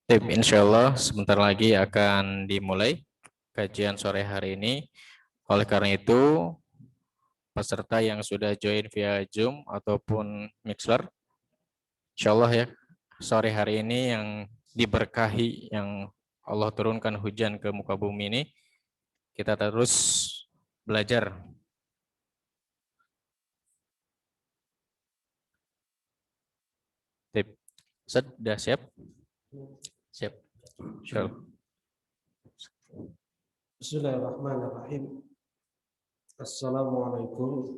Insya Allah sebentar lagi akan dimulai kajian sore hari ini. Oleh karena itu, peserta yang sudah join via Zoom ataupun Mixler, insya Allah ya, sore hari ini yang diberkahi, yang Allah turunkan hujan ke muka bumi ini, kita terus belajar. Sudah siap? Siap. Insya Allah. Bismillahirrahmanirrahim. Assalamualaikum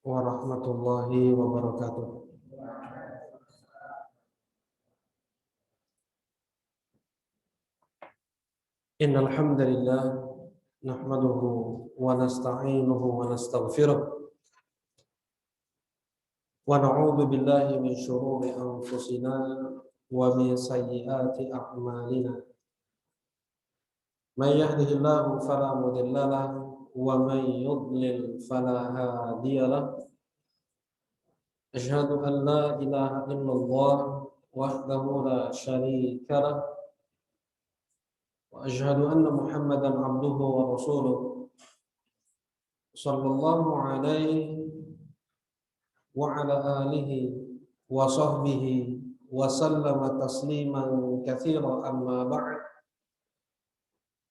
warahmatullahi wabarakatuh. Innal hamdalillah nahmaduhu wa nasta'inuhu wa nastaghfiruh wa na'udzu billahi min shururi anfusina wa min sayyiati a'malina. Man yahdihillahu fala mudilla lahu wa man yudlil fala hadiya lahu. Asyhadu an la ilaha illallah wahdahu la syarika lahu wa asyhadu anna Muhammadan abduhu wa rasuluh sallallahu alaihi wa ala alihi wa sahbihi wa sallama tasliman katsiran amma ba'd.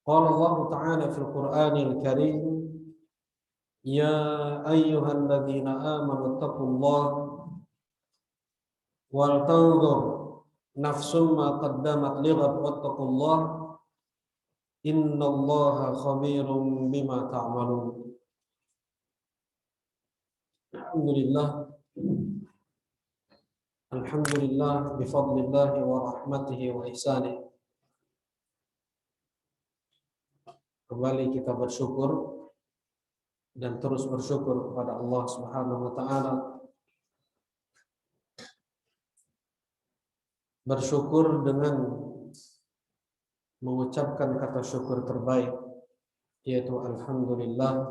Qala Allah ta'ala fil Qur'anil Karim, ya ayyuhalladzina amanu taqullaha wal tanzur nafsum ma qaddamat lighad wattaqullaha innallaha khabirum bima ta'malun. Alhamdulillah bifadlillah wa rahmatihi wa ihsanih. Kembali kita bersyukur dan terus bersyukur kepada Allah Subhanahu wa taala. Bersyukur dengan mengucapkan kata syukur terbaik, yaitu alhamdulillah,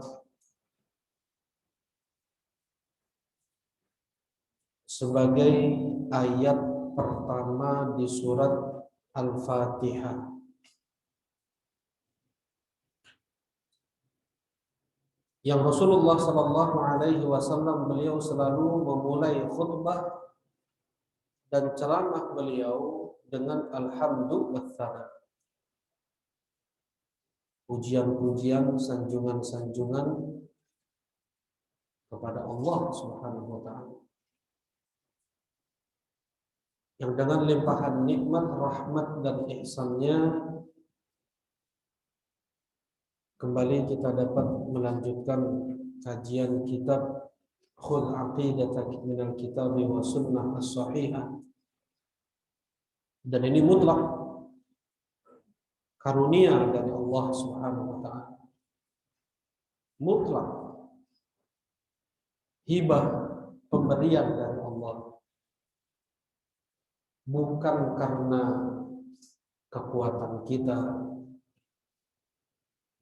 sebagai ayat pertama di surat Al-Fatihah. Yang Rasulullah sallallahu alaihi wasallam beliau selalu memulai khutbah dan ceramah beliau dengan alhamdulillah, pujian-pujian, sanjungan-sanjungan kepada Allah Subhanahu wa taala, yang dengan limpahan nikmat, rahmat dan ihsannya kembali kita dapat melanjutkan kajian kitab Khudh Aqidatak minal Kitabi wa Sunnah as-Sahihah. Dan ini mutlak karunia dari Allah Subhanahu wa taala. Mutlak hibah, pemberian dari Allah. Bukan karena kekuatan kita,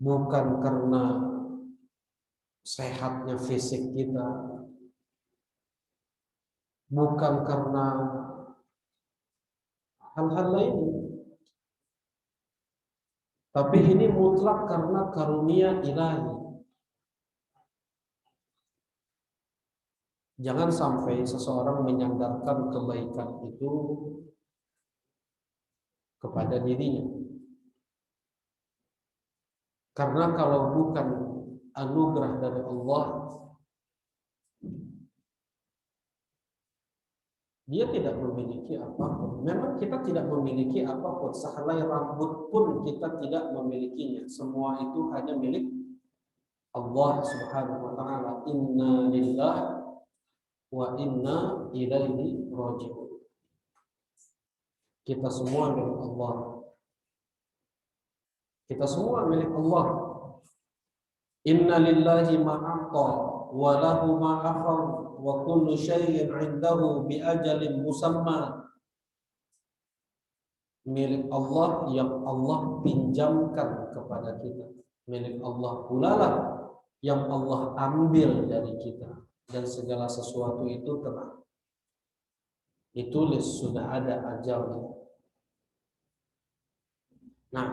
bukan karena sehatnya fisik kita, bukan karena hal-hal lain, tapi ini mutlak karena karunia ilahi. Jangan sampai seseorang menyandarkan kebaikan itu kepada dirinya. Karena kalau bukan anugerah dari Allah, dia tidak memiliki apapun. Memang kita tidak memiliki apapun. Sehelai rambut pun kita tidak memilikinya. Semua itu hanya milik Allah Subhanahu wa taala. Inna lillahi wa inna ilaihi raji'un. Kita semua milik Allah. Kita semua milik Allah. Inna lillahi ma'atta wa lahu ma'afar wa kullu syai'in 'indahu bi ajalin musamma. Milik Allah yang Allah pinjamkan kepada kita. Milik Allah pula lah yang Allah ambil dari kita. Dan segala sesuatu itu telah ditulis, sudah ada ajalnya. Nah,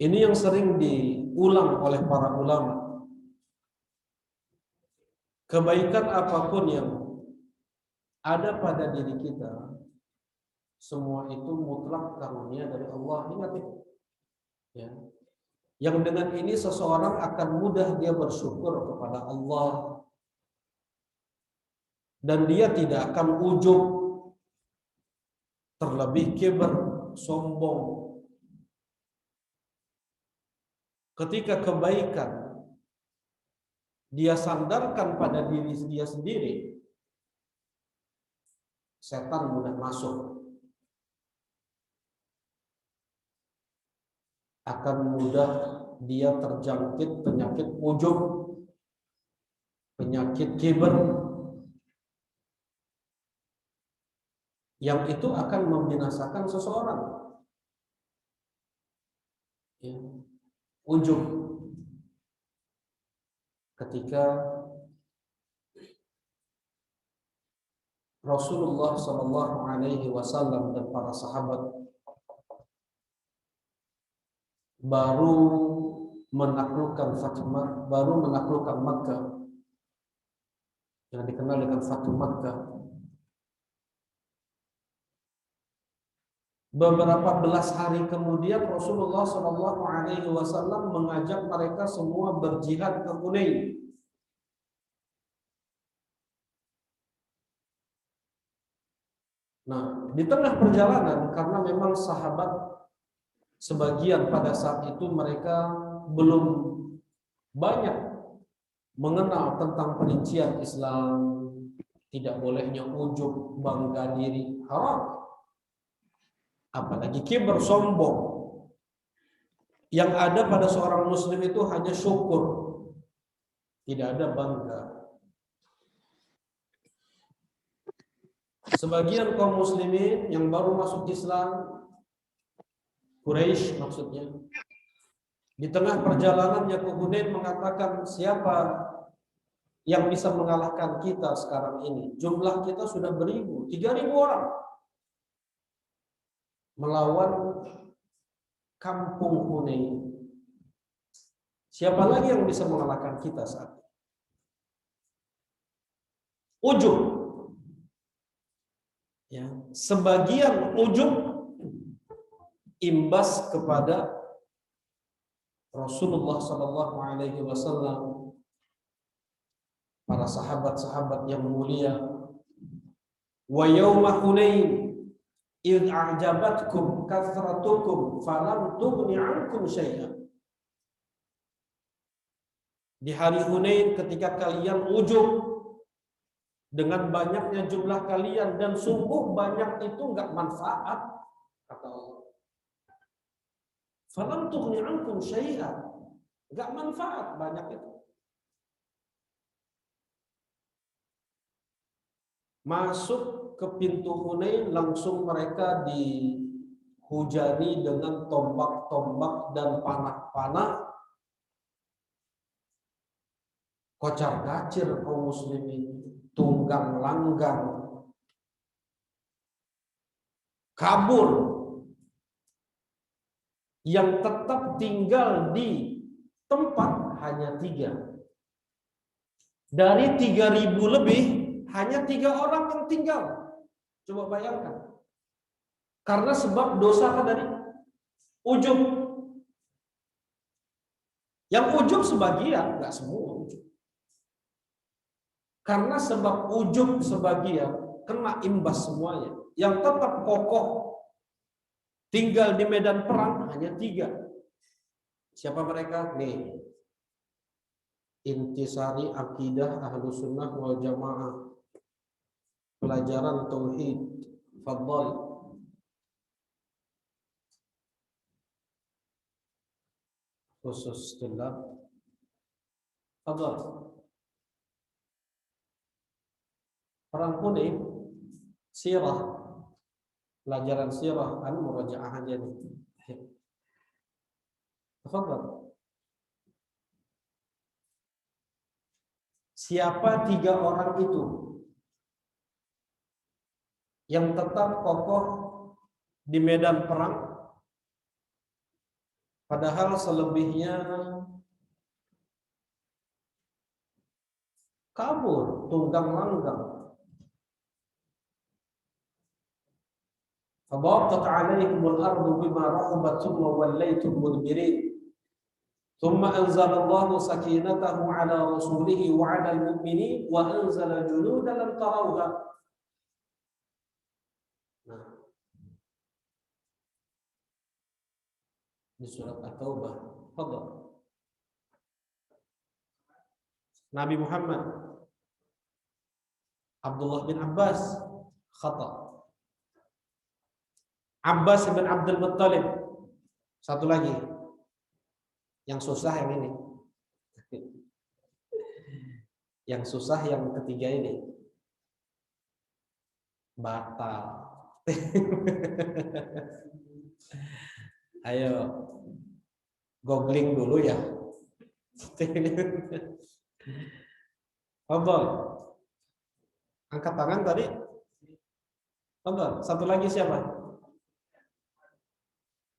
ini yang sering diulang oleh para ulama. Kebaikan apapun yang ada pada diri kita, semua itu mutlak karunia dari Allah. Ingat itu. Ya. Yang dengan ini seseorang akan mudah dia bersyukur kepada Allah, dan dia tidak akan ujub, terlebih kibr, sombong. Ketika kebaikan dia sandarkan pada diri dia sendiri, setan mudah masuk. Akan mudah dia terjangkit penyakit ujub, penyakit kibr, yang itu akan membinasakan seseorang. Ya. Ujub, ketika Rasulullah Shallallahu Alaihi Wasallam dan para sahabat baru menaklukkan Makkah, yang dikenal dengan Fathu Makkah. Beberapa belas hari kemudian Rasulullah Shallallahu Alaihi Wasallam mengajak mereka semua berjihad ke Hunain. Nah, di tengah perjalanan, karena memang sahabat sebagian pada saat itu mereka belum banyak mengenal tentang perincian Islam, tidak bolehnya ujub, bangga diri, haram. Apalagi kibr, sombong. Yang ada pada seorang muslim itu hanya syukur, tidak ada bangga. Sebagian kaum muslimin yang baru masuk Islam, Quraisy maksudnya, di tengah perjalanannya ke Hunain mengatakan, siapa yang bisa mengalahkan kita sekarang ini? Jumlah kita sudah 3.000 orang melawan kampung Hunain. Siapa lagi yang bisa mengalahkan kita saat ini? Ujub. Ya, sebagian ujub imbas kepada Rasulullah Sallallahu Alaihi Wasallam, para sahabat-sahabat yang mulia. Wa yauma Hunain idh a'jabatkum kathratukum falam tughni 'ankum syai'an. Di hari Hunain ketika kalian ujub dengan banyaknya jumlah kalian, dan sungguh banyak itu enggak manfaat, kata Allah. Falam tughni 'ankum syai'an. Enggak manfaat banyak itu. Masuk ke pintu Hunain, langsung mereka dihujani dengan tombak-tombak dan panah-panah. Kocar-kacir kaum muslimin, tunggang langgang, kabur. Yang tetap tinggal di tempat hanya 3. Dari 3.000 lebih, hanya 3 orang yang tinggal. Coba bayangkan. Karena sebab dosa apa tadi? Ujub. Yang ujub sebagian, enggak semua ujub. Karena sebab ujub sebagian, kena imbas semuanya. Yang tetap kokoh tinggal di medan perang hanya 3. Siapa mereka? Nih. Intisari akidah Ahlus Sunnah wal Jamaah. Pelajaran tauhid. Fadhal. Khusus dalam fadhal. Perang Hunain, sirah, pelajaran sirah, murajaah aja nih. Tafadhal. Siapa 3 orang itu? yang tetap kokoh di medan perang, padahal selebihnya kabur tunggang langgang. فضاقت عليهم الأرض بما رحبت ثم وليتم مدبرين ثم أنزل الله سكينته على رسوله وعلى المؤمنين وأنزل جنودا لم تروها. Di surat At-Taubah. Fadhal. Nabi Muhammad, Abdullah bin Abbas, khata. Abbas bin Abdul Muttalib. Satu lagi. Yang susah yang ini. Yang susah yang ketiga ini. Batal. Ayo googling dulu ya. Fadhal. Angkat tangan tadi. Fadhal. Satu lagi siapa?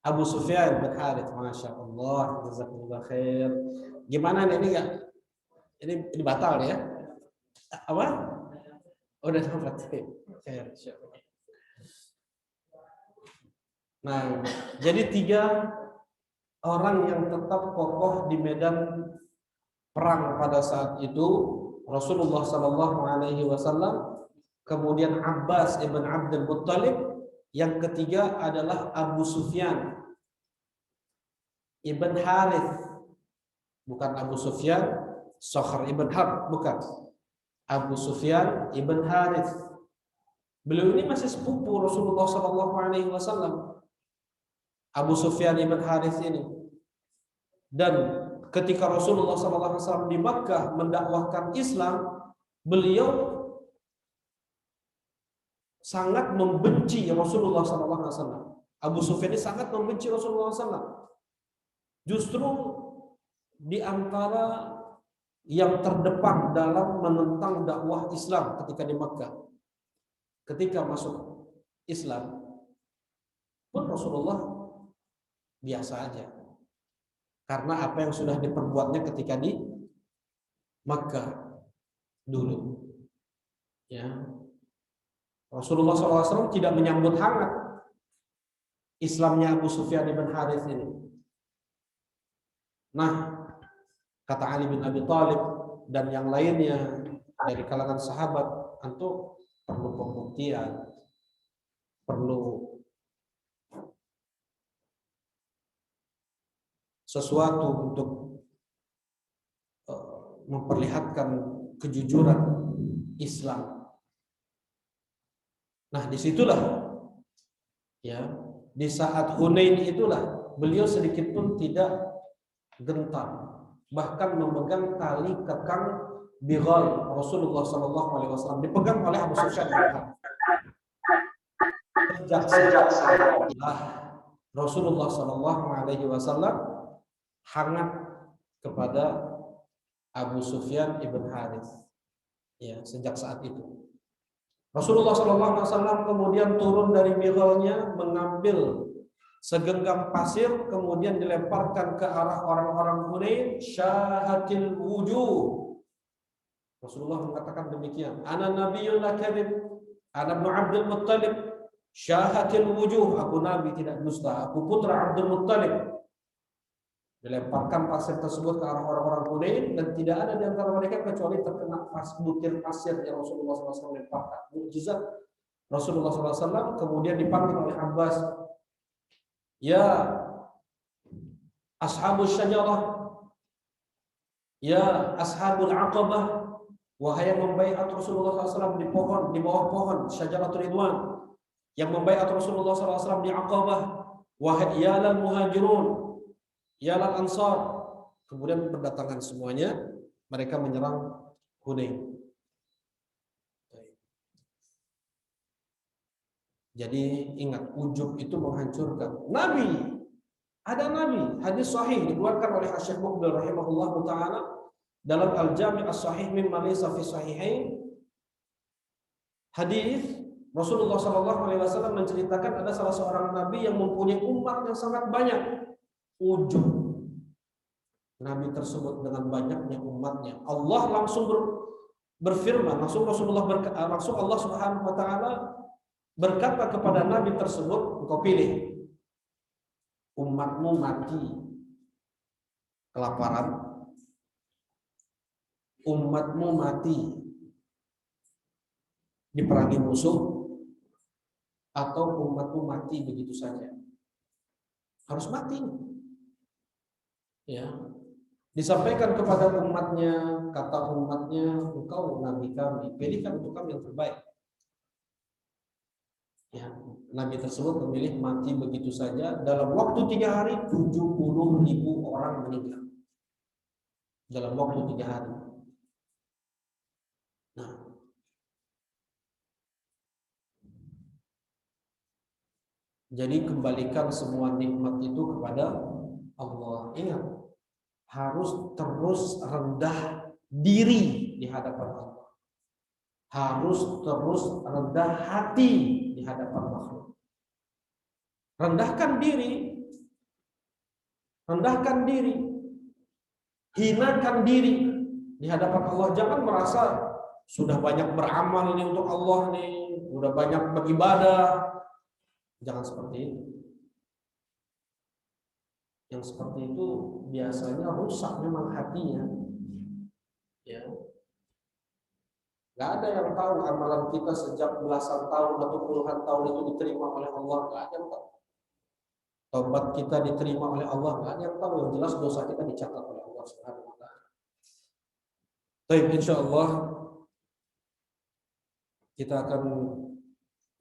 Abu Sufyan bin Harith. Masya Allah. Jazakumullah khair. Gimana nih, ini enggak? Ini batal ya? Apa? Udah dapat. Khair. Nah, jadi 3 orang yang tetap kokoh di medan perang pada saat itu, Rasulullah SAW, kemudian Abbas ibn Abdul Muttalib, yang ketiga adalah Abu Sufyan ibn Harith, bukan Abu Sufyan Sakhr ibn Harb, bukan. Abu Sufyan ibn Harith. Beliau ini masih sepupu Rasulullah SAW. Abu Sufyan ibn Harith ini. Dan ketika Rasulullah SAW di Makkah mendakwahkan Islam, beliau sangat membenci Rasulullah SAW. Abu Sufyan ini sangat membenci Rasulullah SAW. Justru di antara yang terdepan dalam menentang dakwah Islam ketika di Makkah. Ketika masuk Islam pun Rasulullah biasa aja, karena apa yang sudah diperbuatnya ketika di Makkah dulu. Ya, Rasulullah SAW tidak menyambut hangat Islamnya Abu Sufyan bin Harith ini. Nah, kata Ali bin Abi Thalib dan yang lainnya dari kalangan sahabat, tentu perlu pembuktian, perlu sesuatu untuk memperlihatkan kejujuran Islam. Nah, disitulah ya, di saat Hunain itulah beliau sedikit pun tidak gentar, bahkan memegang tali kekang bighal Rasulullah SAW, dipegang oleh Abu Sufyan. Sejak Rasulullah SAW hangat kepada Abu Sufyan ibn Harith. Ya, sejak saat itu Rasulullah SAW kemudian turun dari bighalnya, mengambil segenggam pasir, kemudian dilemparkan ke arah orang-orang Hunain. Syahatil wujuh. Rasulullah mengatakan demikian. Ana nabiyyun la kadhib. Ana ibn Abdul Muttalib. Syahatil wujuh. Aku nabi tidak dusta. Aku putra Abdul Muttalib. Dilemparkan pasir tersebut ke arah orang-orang Hunain, dan tidak ada di antara mereka kecuali terkena butir pasir yang Rasulullah SAW lemparkan. Mukjizat Rasulullah SAW. Kemudian dipanggil oleh Abbas, ya ashabul syajarah, ya ashabul aqabah, wahai yang membaiat Rasulullah SAW di pohon, di bawah pohon Syajaratul Ridwan, yang membaiat Rasulullah SAW di Aqabah, wahai yalal muhajirun, yalal ansar. Kemudian berdatangan semuanya, mereka menyerang Hunain. Jadi ingat, ujub itu menghancurkan. Nabi, ada Nabi, hadis sahih dikeluarkan oleh Syekh Muqbil rahimahullah taala dalam Al-Jami' As-Sahih mimma laysa fi sahihain. Hadis Rasulullah SAW menceritakan ada salah seorang nabi yang mempunyai umat yang sangat banyak. Ujub nabi tersebut dengan banyaknya umatnya. Allah langsung berfirman, langsung Allah Subhanahu wa taala berkata kepada nabi tersebut, engkau pilih, umatmu mati kelaparan, umatmu mati diperangi musuh, atau umatmu mati begitu saja. Harus mati. Ya. Disampaikan kepada umatnya, kata umatnya, engkau nabi kami, pilihkan untuk kami yang terbaik. Ya, nabi tersebut memilih mati begitu saja. Dalam waktu 3 hari 70.000 orang meninggal. Dalam waktu 3 hari. Nah, jadi kembalikan semua nikmat itu kepada Allah. Ingat, harus terus rendah diri di hadapan Allah. Harus terus rendah hati di hadapan makhluk. Rendahkan diri. Rendahkan diri. Hinakan diri di hadapan Allah. Jangan merasa sudah banyak beramal nih untuk Allah nih, sudah banyak beribadah. Jangan seperti itu. Yang seperti itu biasanya rusak memang hatinya. Ya. Gak ada yang tahu amalan kita sejak belasan tahun atau puluhan tahun itu diterima oleh Allah. Gak ada yang tahu. Taubat kita diterima oleh Allah. Gak ada yang tahu. Yang jelas dosa kita dicatat oleh Allah Subhanahu wa taala. Baik, insyaallah kita akan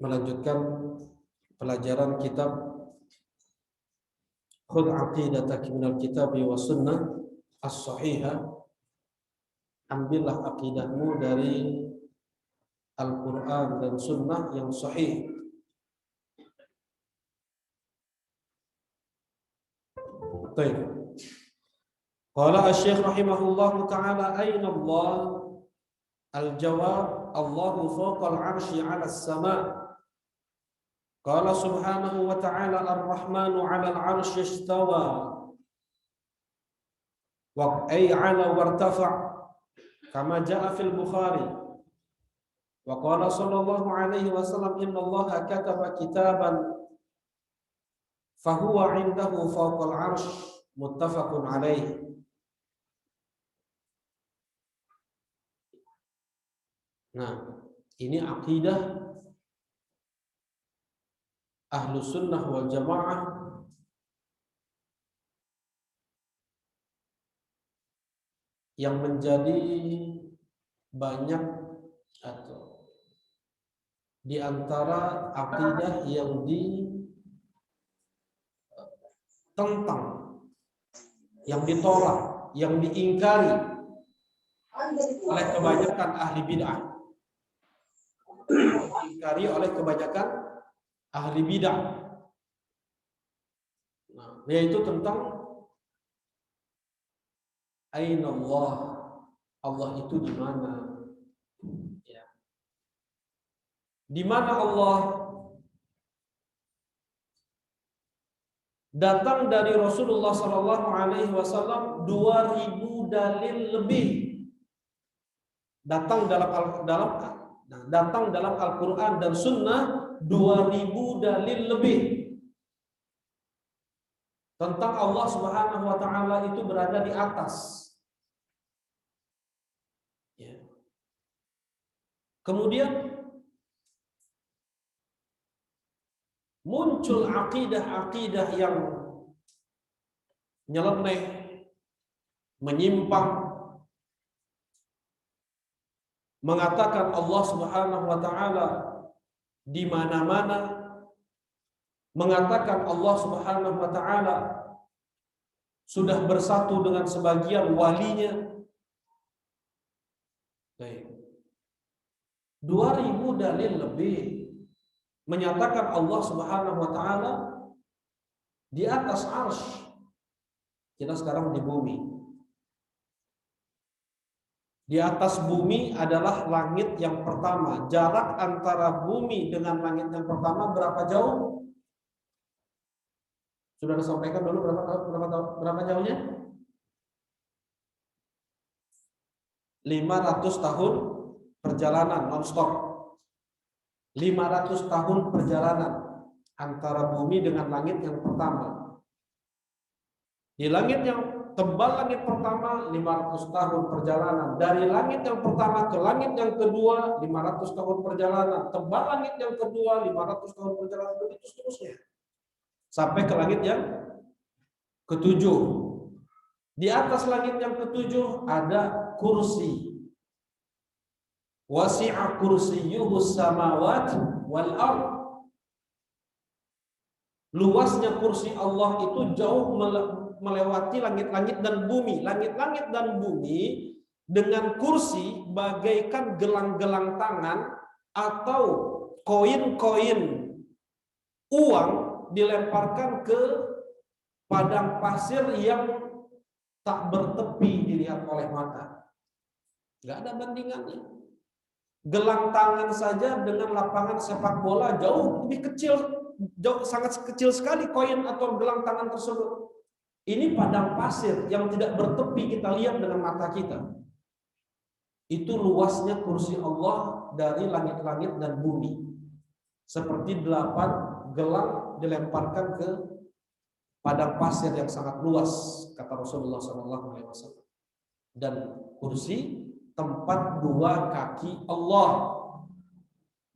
melanjutkan pelajaran kitab Khudh aqidataka minal kitabi wa sunnah as-sahihah. Ambillah akidahmu dari Al-Quran dan Sunnah yang sahih. Baik. Qala asy-syekh rahimahullahu taala, aina Allah? Al-jawab, Allahu fawqal 'arsy 'ala as-sama'. Qala subhanahu wa ta'ala, ar-rahmanu 'ala al-'arsy istawa. Wa ay 'ala wartafa' kama jaa fil Bukhari. Wa qala sallallahu alaihi wasallam, inna Allah kataba kitaban fahuwa 'indahu fawqal 'arsy, muttafaqun alaihi. Nah, ini akidah Ahlus Sunnah wal Jamaah yang menjadi banyak atau di antara akidah yang ditentang, yang ditolak, yang diingkari oleh kebanyakan ahli bid'ah. Diingkari oleh kebanyakan ahli bid'ah. Nah, yaitu tentang aina Allah. Allah itu di mana? Ya. Di mana Allah? Datang dari Rasulullah sallallahu alaihi wasallam 2000 dalil lebih. Datang dalam Al-Qur'an dan Sunnah 2000 dalil lebih tentang Allah Subhanahu wa taala itu berada di atas. Ya. Kemudian muncul akidah-akidah yang nyeleneh, menyimpang, mengatakan Allah Subhanahu wa taala di mana-mana, mengatakan Allah Subhanahu wa taala sudah bersatu dengan sebagian walinya. Baik. 2000 dalil lebih menyatakan Allah Subhanahu wa taala di atas arsy. Kita sekarang di bumi. Di Di atas bumi adalah langit yang pertama. Jarak antara bumi dengan langit yang pertama berapa jauh? Sudah disampaikan dulu berapa jauhnya? 500 tahun perjalanan non-stop. 500 tahun perjalanan antara bumi dengan langit yang pertama. Di langit yang tebal, langit pertama 500 tahun perjalanan. Dari langit yang pertama ke langit yang kedua 500 tahun perjalanan. Tebal langit yang kedua 500 tahun perjalanan, begitu seterusnya. Sampai ke langit yang ketujuh. Di atas langit yang ketujuh ada kursi. Wasi'a kursiyyuhus samawati wal ardh. Luasnya kursi Allah itu jauh melewati langit-langit dan bumi. Langit-langit dan bumi dengan kursi bagaikan gelang-gelang tangan atau koin-koin uang dilemparkan ke padang pasir yang tak bertepi dilihat oleh mata. Nggak ada bandingannya. Gelang tangan saja dengan lapangan sepak bola jauh lebih kecil, sangat kecil sekali koin atau gelang tangan tersebut. Ini padang pasir yang tidak bertepi kita lihat dengan mata kita. Itu luasnya kursi Allah dari langit-langit dan bumi. Seperti 8 gelang dilemparkan ke padang pasir yang sangat luas, kata Rasulullah SAW. Dan kursi tempat 2 kaki Allah.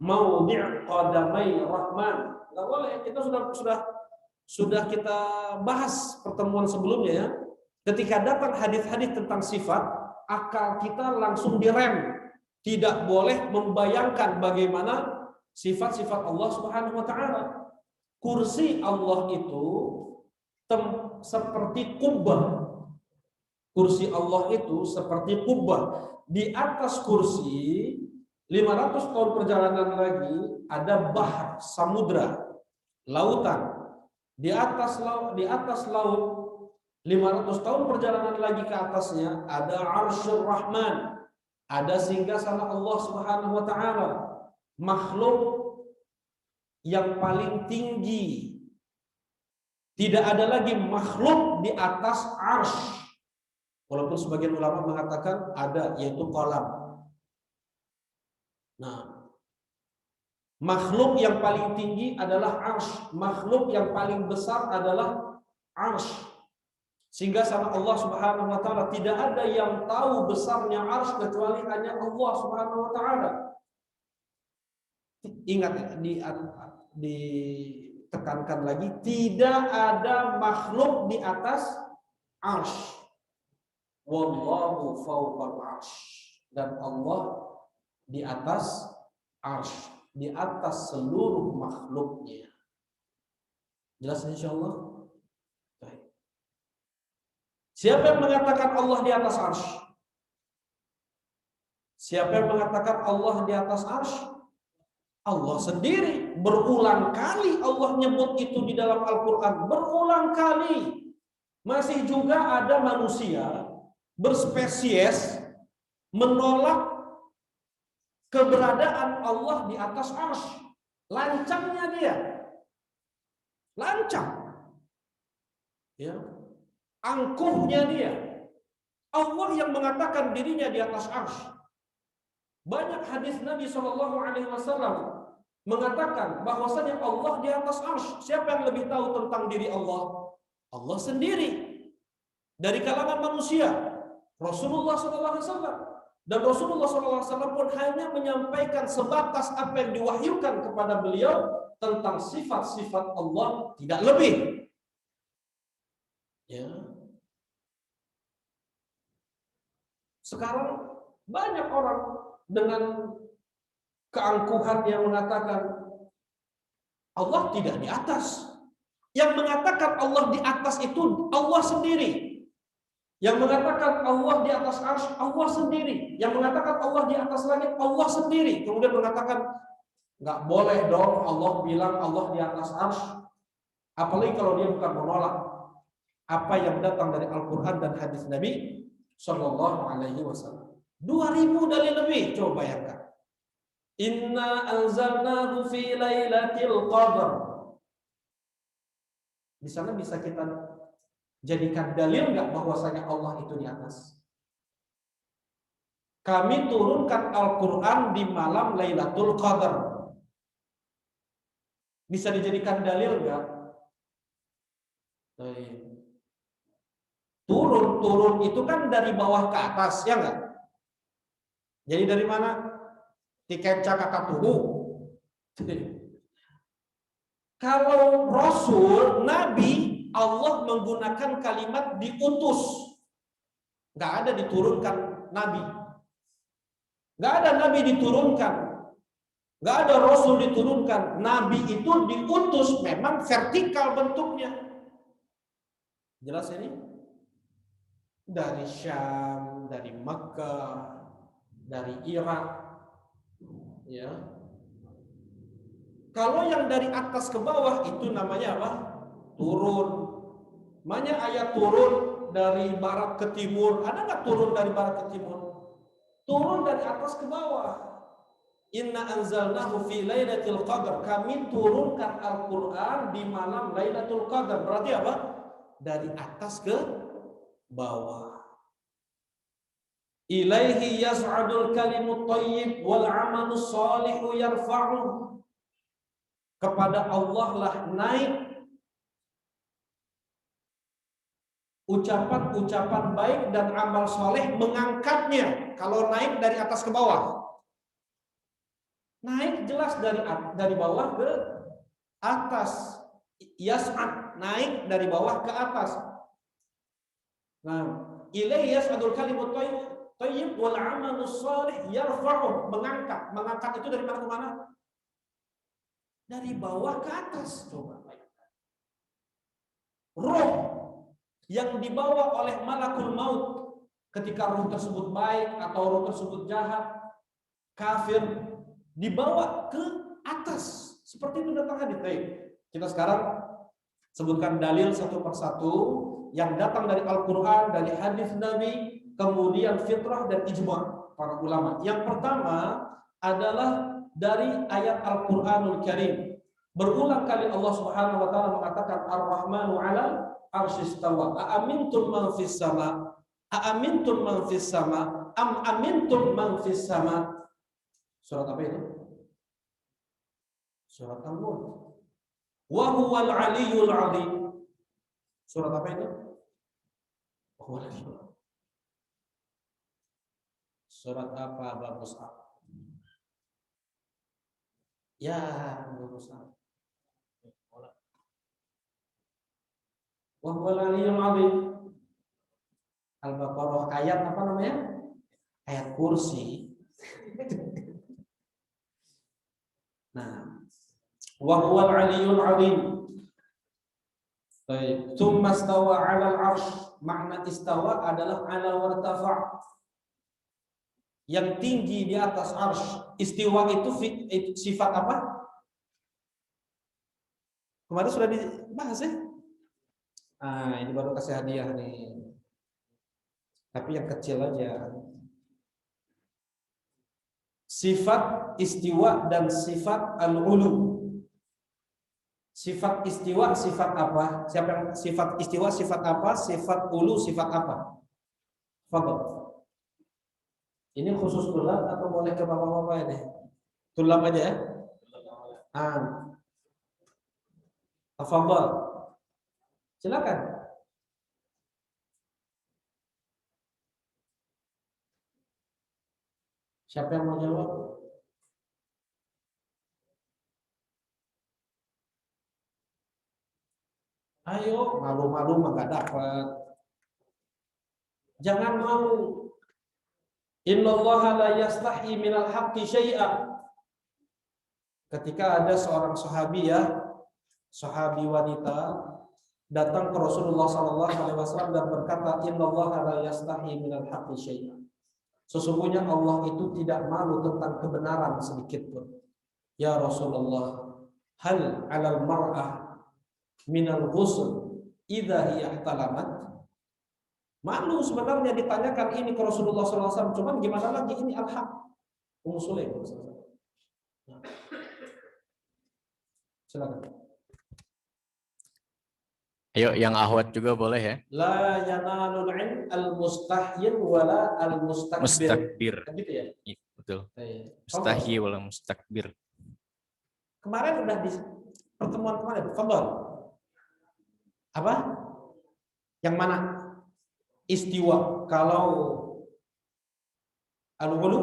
Maudhi' qadamai Rahman. Enggak boleh, kita sudah kita bahas pertemuan sebelumnya ya. Ketika datang hadis-hadis tentang sifat, akal kita langsung direm. Tidak boleh membayangkan bagaimana sifat-sifat Allah Subhanahu wa taala. Kursi Allah itu seperti kubah. Kursi Allah itu seperti kubah. Di atas kursi 500 tahun perjalanan lagi ada bahar, samudra, lautan. Di atas laut 500 tahun perjalanan lagi ke atasnya ada Arsyur Rahman, ada singgasana Allah Subhanahu wa taala, makhluk yang paling tinggi. Tidak ada lagi makhluk di atas arsy. Walaupun sebagian ulama mengatakan ada, yaitu kolam. Nah, makhluk yang paling tinggi adalah arsy. Makhluk yang paling besar adalah arsy. Sehingga sama Allah Subhanahu wa taala tidak ada yang tahu besarnya arsy kecuali hanya Allah Subhanahu wa taala. Ingat ditekankan lagi, tidak ada makhluk di atas arsy. Wallahu fawqal arsy. Dan Allah di atas arsy, di atas seluruh makhluknya. Jelas insyaallah? Baik. Siapa yang mengatakan Allah di atas arsy? Siapa yang mengatakan Allah di atas arsy? Allah sendiri. Berulang kali Allah nyebut itu di dalam Al-Quran. Berulang kali. Masih juga ada manusia berspesies menolak keberadaan Allah di atas arsy. Lancangnya dia. Lancang. Ya. Angkuhnya dia. Allah yang mengatakan dirinya di atas arsy. Banyak hadis Nabi SAW mengatakan bahwasanya Allah di atas arsy. Siapa yang lebih tahu tentang diri Allah? Allah sendiri. Dari kalangan manusia, Rasulullah SAW. Dan Rasulullah SAW pun hanya menyampaikan sebatas apa yang diwahyukan kepada beliau tentang sifat-sifat Allah, tidak lebih. Ya. Sekarang banyak orang dengan keangkuhan yang mengatakan Allah tidak di atas. Yang mengatakan Allah di atas itu Allah sendiri. Yang mengatakan Allah di atas arsy Allah sendiri. Yang mengatakan Allah di atas langit Allah sendiri. Kemudian mengatakan nggak boleh dong Allah bilang Allah di atas arsy. Apalagi kalau dia bukan menolak apa yang datang dari Al-Quran dan hadis Nabi Sallallahu Alaihi Wasallam. 2000 dalil lebih, coba bayangkan. Inna anzalnahu fi lailatul qadar. Di sana bisa kita jadikan dalil nggak bahwasanya Allah itu di atas? Kami turunkan Al-Quran di malam Lailatul Qadar. Bisa dijadikan dalil nggak? Turun itu kan dari bawah ke atas, ya nggak? Jadi dari mana? Tikenca kakak tubuh. Kalau Rasul, Nabi, Allah menggunakan kalimat diutus. Nggak ada diturunkan Nabi. Nggak ada Nabi diturunkan. Nggak ada Rasul diturunkan. Nabi itu diutus, memang vertikal bentuknya. Jelas ini? Dari Syam, dari Makkah, dari Irak, ya. Kalau yang dari atas ke bawah itu namanya apa? Turun. Namanya ayat turun dari barat ke timur. Ada nggak turun dari barat ke timur? Turun dari atas ke bawah. Inna anzalnahu fi lailatul qadar. Kami turunkan Al-Quran di malam Lailatul Qadar. Berarti apa? Dari atas ke bawah. Ilaihi yas'adul kalimut thayyib wal 'amalus shalihu yarfa'u. Kepada Allah lah naik ucapan-ucapan baik dan amal soleh mengangkatnya. Kalau naik dari atas ke bawah, naik jelas dari bawah ke atas. Yas'ad, naik dari bawah ke atas. Nah, ilaihi yas'adul kalimut thayyib wal 'amalus shalih yarfa'u, mengangkat. Mengangkat itu dari mana ke mana? Dari bawah ke atas. Coba bayangkan. Roh yang dibawa oleh malakul maut ketika roh tersebut baik atau roh tersebut jahat, kafir, dibawa ke atas. Seperti itu datang hadis. Kita sekarang sebutkan dalil satu persatu yang datang dari Al-Quran, dari hadis Nabi, kemudian fitrah dan ijma' para ulama. Yang pertama adalah dari ayat Al-Quranul Karim. Berulang kali Allah Subhanahu wa taala mengatakan Ar-Rahmanu 'alal arsyistawa. Aamintum man fis sama? Aamintum man fis sama? Am amintum man fis sama? Surat apa itu? Surat Al-Mulk. Wa huwal 'aliyyul 'azim. Surat apa itu? Surat apa, Bapak Mus'ab? Ya, Bapak Mus'ab. Wa huwal 'aliyyul 'azim. Al-Baqarah, ayat apa namanya? Ayat kursi. Nah, wa huwal 'aliyyul 'azim. Baik, tsumma stawa 'alal 'arsy. Makna istawa adalah 'ala wartafa'. Yang tinggi di atas 'arsy. Istiwa itu sifat apa? Kemarin sudah dibahas ya? Ini baru kasih hadiah nih. Tapi yang kecil aja. Sifat istiwa dan sifat al-ulu. Sifat istiwa sifat apa? Siapa yang sifat istiwa sifat apa? Sifat ulu sifat apa? Fadhol. Ini khusus tulab atau boleh ke bapak-bapak ini? Tulab aja ya. Fadhol. Silakan. Siapa yang mau jawab? Ayo, malu-malu mah gak dapat. Jangan malu. Innallaha la yastahi minal haqqi syai'a. Ketika ada seorang sahabi wanita datang ke Rasulullah SAW dan berkata, Innallaha la yastahi minal haqqi syai'a. Sesungguhnya Allah itu tidak malu tentang kebenaran sedikit pun. Ya Rasulullah, hal 'alal mar'ah minal ghusl idza hiya ihtalamat? Malu sebenarnya ditanyakan ini ke Rasulullah SAW. Cuman gimana lagi, ini al-haq. Ummu Sulaim. Silakan. Ayo, yang ahwat juga boleh ya. La yanalul ilm al-mustahyin wala al-mustakbir. Mustakbir. Gitu ya? Iya, betul. Iya. Mustahyi wala mustakbir. Kemarin udah di pertemuan kemarin. Fadhal. Apa? Yang mana? Istiwa. Kalau al-ulu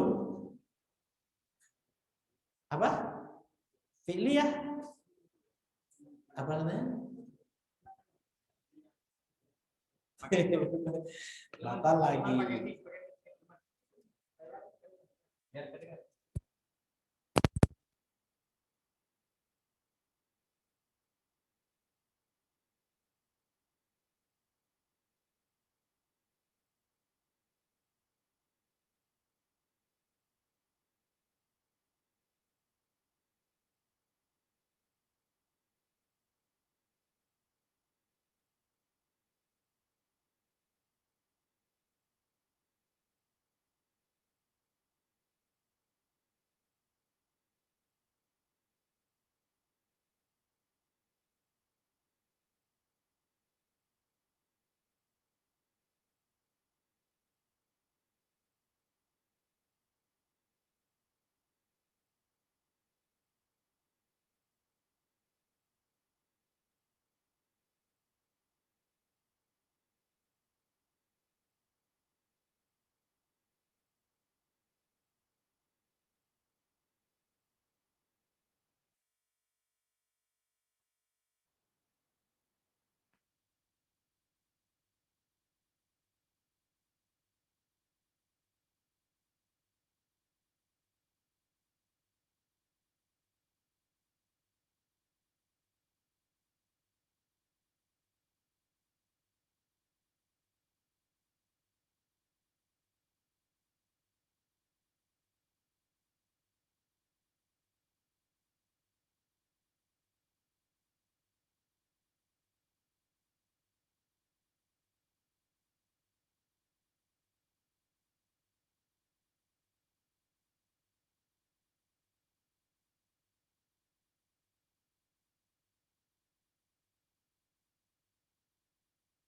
apa? Fi'liyah. Apa namanya? Lata lagi.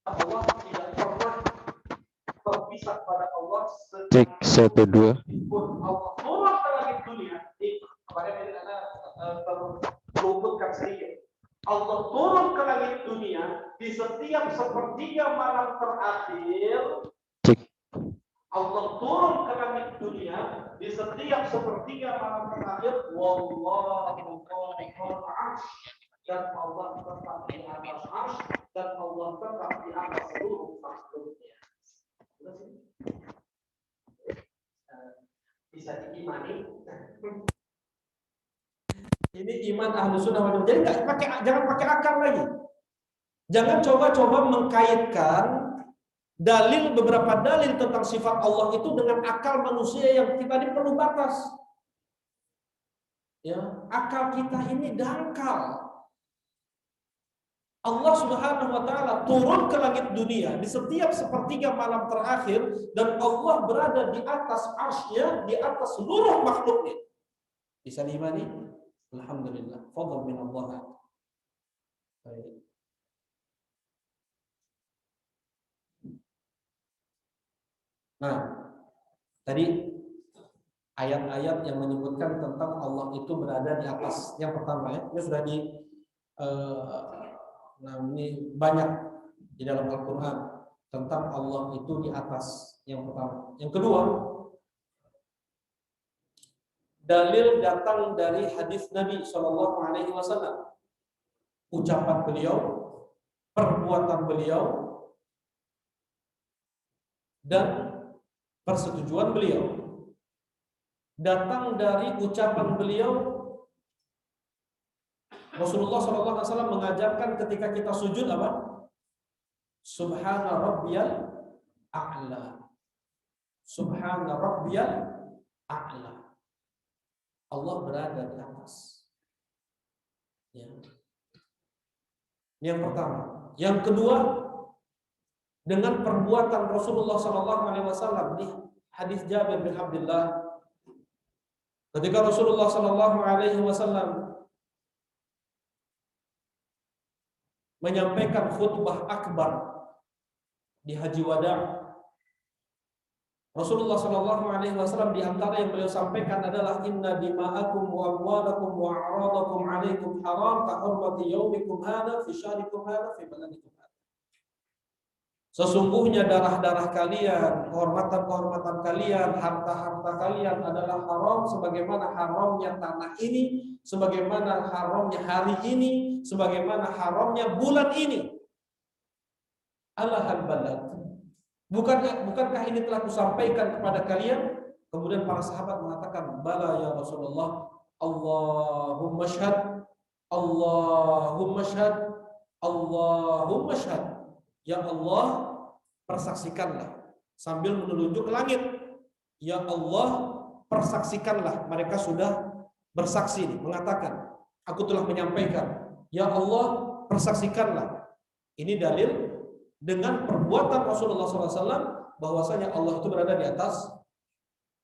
Allah tidak pernah terpisah pada Allah. Cek 1 2. Allah turun ke langit dunia. Kemarin ini terluputkan sedikit. Allah turun ke langit dunia di setiap sepertiga malam terakhir. Cek. Allah turun ke langit dunia di setiap sepertiga malam terakhir. Wallahu fawqal 'arsy, dan Allah tetap di atas 'arsy, dan Allah tetap di atas seluruh makhluknya. Bisa diimani. Ini iman ahlu sunnah wal jamaah. Jadi jangan pakai akal lagi. Jangan coba-coba mengkaitkan beberapa dalil tentang sifat Allah itu dengan akal manusia yang kita ini perlu batas. Ya, akal kita ini dangkal. Allah Subhanahu wa taala turun ke langit dunia di setiap sepertiga malam terakhir, dan Allah berada di atas arsy-Nya, di atas seluruh makhluknya. Bisa diimani? Alhamdulillah. Fadl min Allah. Baik. Nah, tadi ayat-ayat yang menyebutkan tentang Allah itu berada di atas. Yang pertama ya, ini sudah ini banyak di dalam Al-Quran tentang Allah itu di atas. Yang pertama. Yang kedua, dalil datang dari hadis Nabi SAW, ucapan beliau, perbuatan beliau, dan persetujuan beliau. Datang dari ucapan beliau. Rasulullah SAW mengajarkan ketika kita sujud apa? Subhana rabbiyal a'la. Subhana rabbiyal a'la. Allah berada di atas. Ya. Yang pertama. Yang kedua, dengan perbuatan Rasulullah SAW di hadis Jabir bin Abdullah, ketika Rasulullah SAW menyampaikan khutbah akbar di Haji Wada, Rasulullah SAW di antara yang beliau sampaikan adalah inna dima'akum wa amwalakum wa a'radakum 'alaikum haram ka hurmati yaumikum hadza fi syahrikum hadza fi baladikum hadza. Sesungguhnya darah-darah kalian, kehormatan-kehormatan kalian, harta-harta kalian adalah haram sebagaimana haramnya tanah ini, sebagaimana haramnya hari ini, sebagaimana haramnya bulan ini. Alahal balad. Bukankah ini telah kusampaikan kepada kalian? Kemudian para sahabat mengatakan, bala ya Rasulullah. Allahumma syhad, Allahumma syhad, Allahumma syhad. Ya Allah, persaksikanlah, sambil menunjuk ke langit. Ya Allah, persaksikanlah. Mereka sudah bersaksi, mengatakan, aku telah menyampaikan. Ya Allah, persaksikanlah. Ini dalil dengan perbuatan Rasulullah SAW bahwasanya Allah itu berada di atas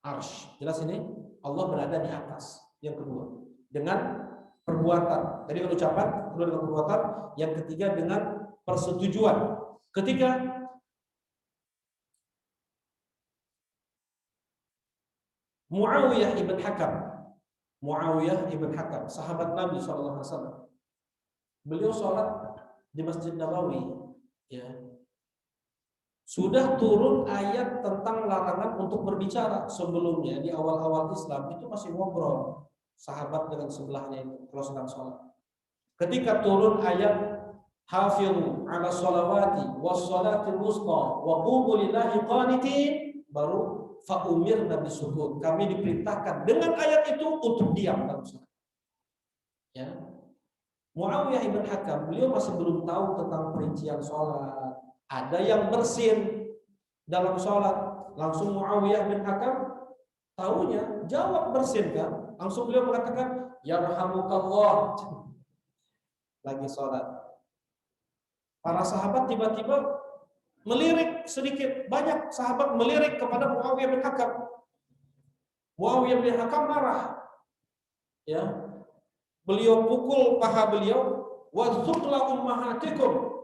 arsy. Jelas ini? Allah berada di atas. Yang kedua, dengan perbuatan. Tadi dengan ucapan, kedua dengan perbuatan. Yang ketiga dengan persetujuan. Ketika Muawiyah ibn Hakam, sahabat Nabi SAW, beliau sholat di Masjid Nabawi, ya, sudah turun ayat tentang larangan untuk berbicara. Sebelumnya di awal-awal Islam itu masih ngobrol sahabat dengan sebelahnya itu kalau sedang sholat. Ketika turun ayat hafizu ala sholawati was sholatil wusta wa qumu lillahi qanitin, baru fa umirna bisukut, kami diperintahkan dengan ayat itu untuk diam dalam sholat. Ya. Muawiyah ibn Hakam, beliau masih belum tahu tentang perincian sholat. Ada yang bersin dalam sholat. Langsung Muawiyah bin Hakam tahunya jawab bersin kan. Langsung beliau mengatakan, yarhamukallah. Lagi sholat. Para sahabat tiba-tiba melirik sedikit. Banyak sahabat melirik kepada Muawiyah bin Hakam. Muawiyah bin Hakam marah. Ya. Beliau pukul paha beliau. Wa zuqla ummahatikum.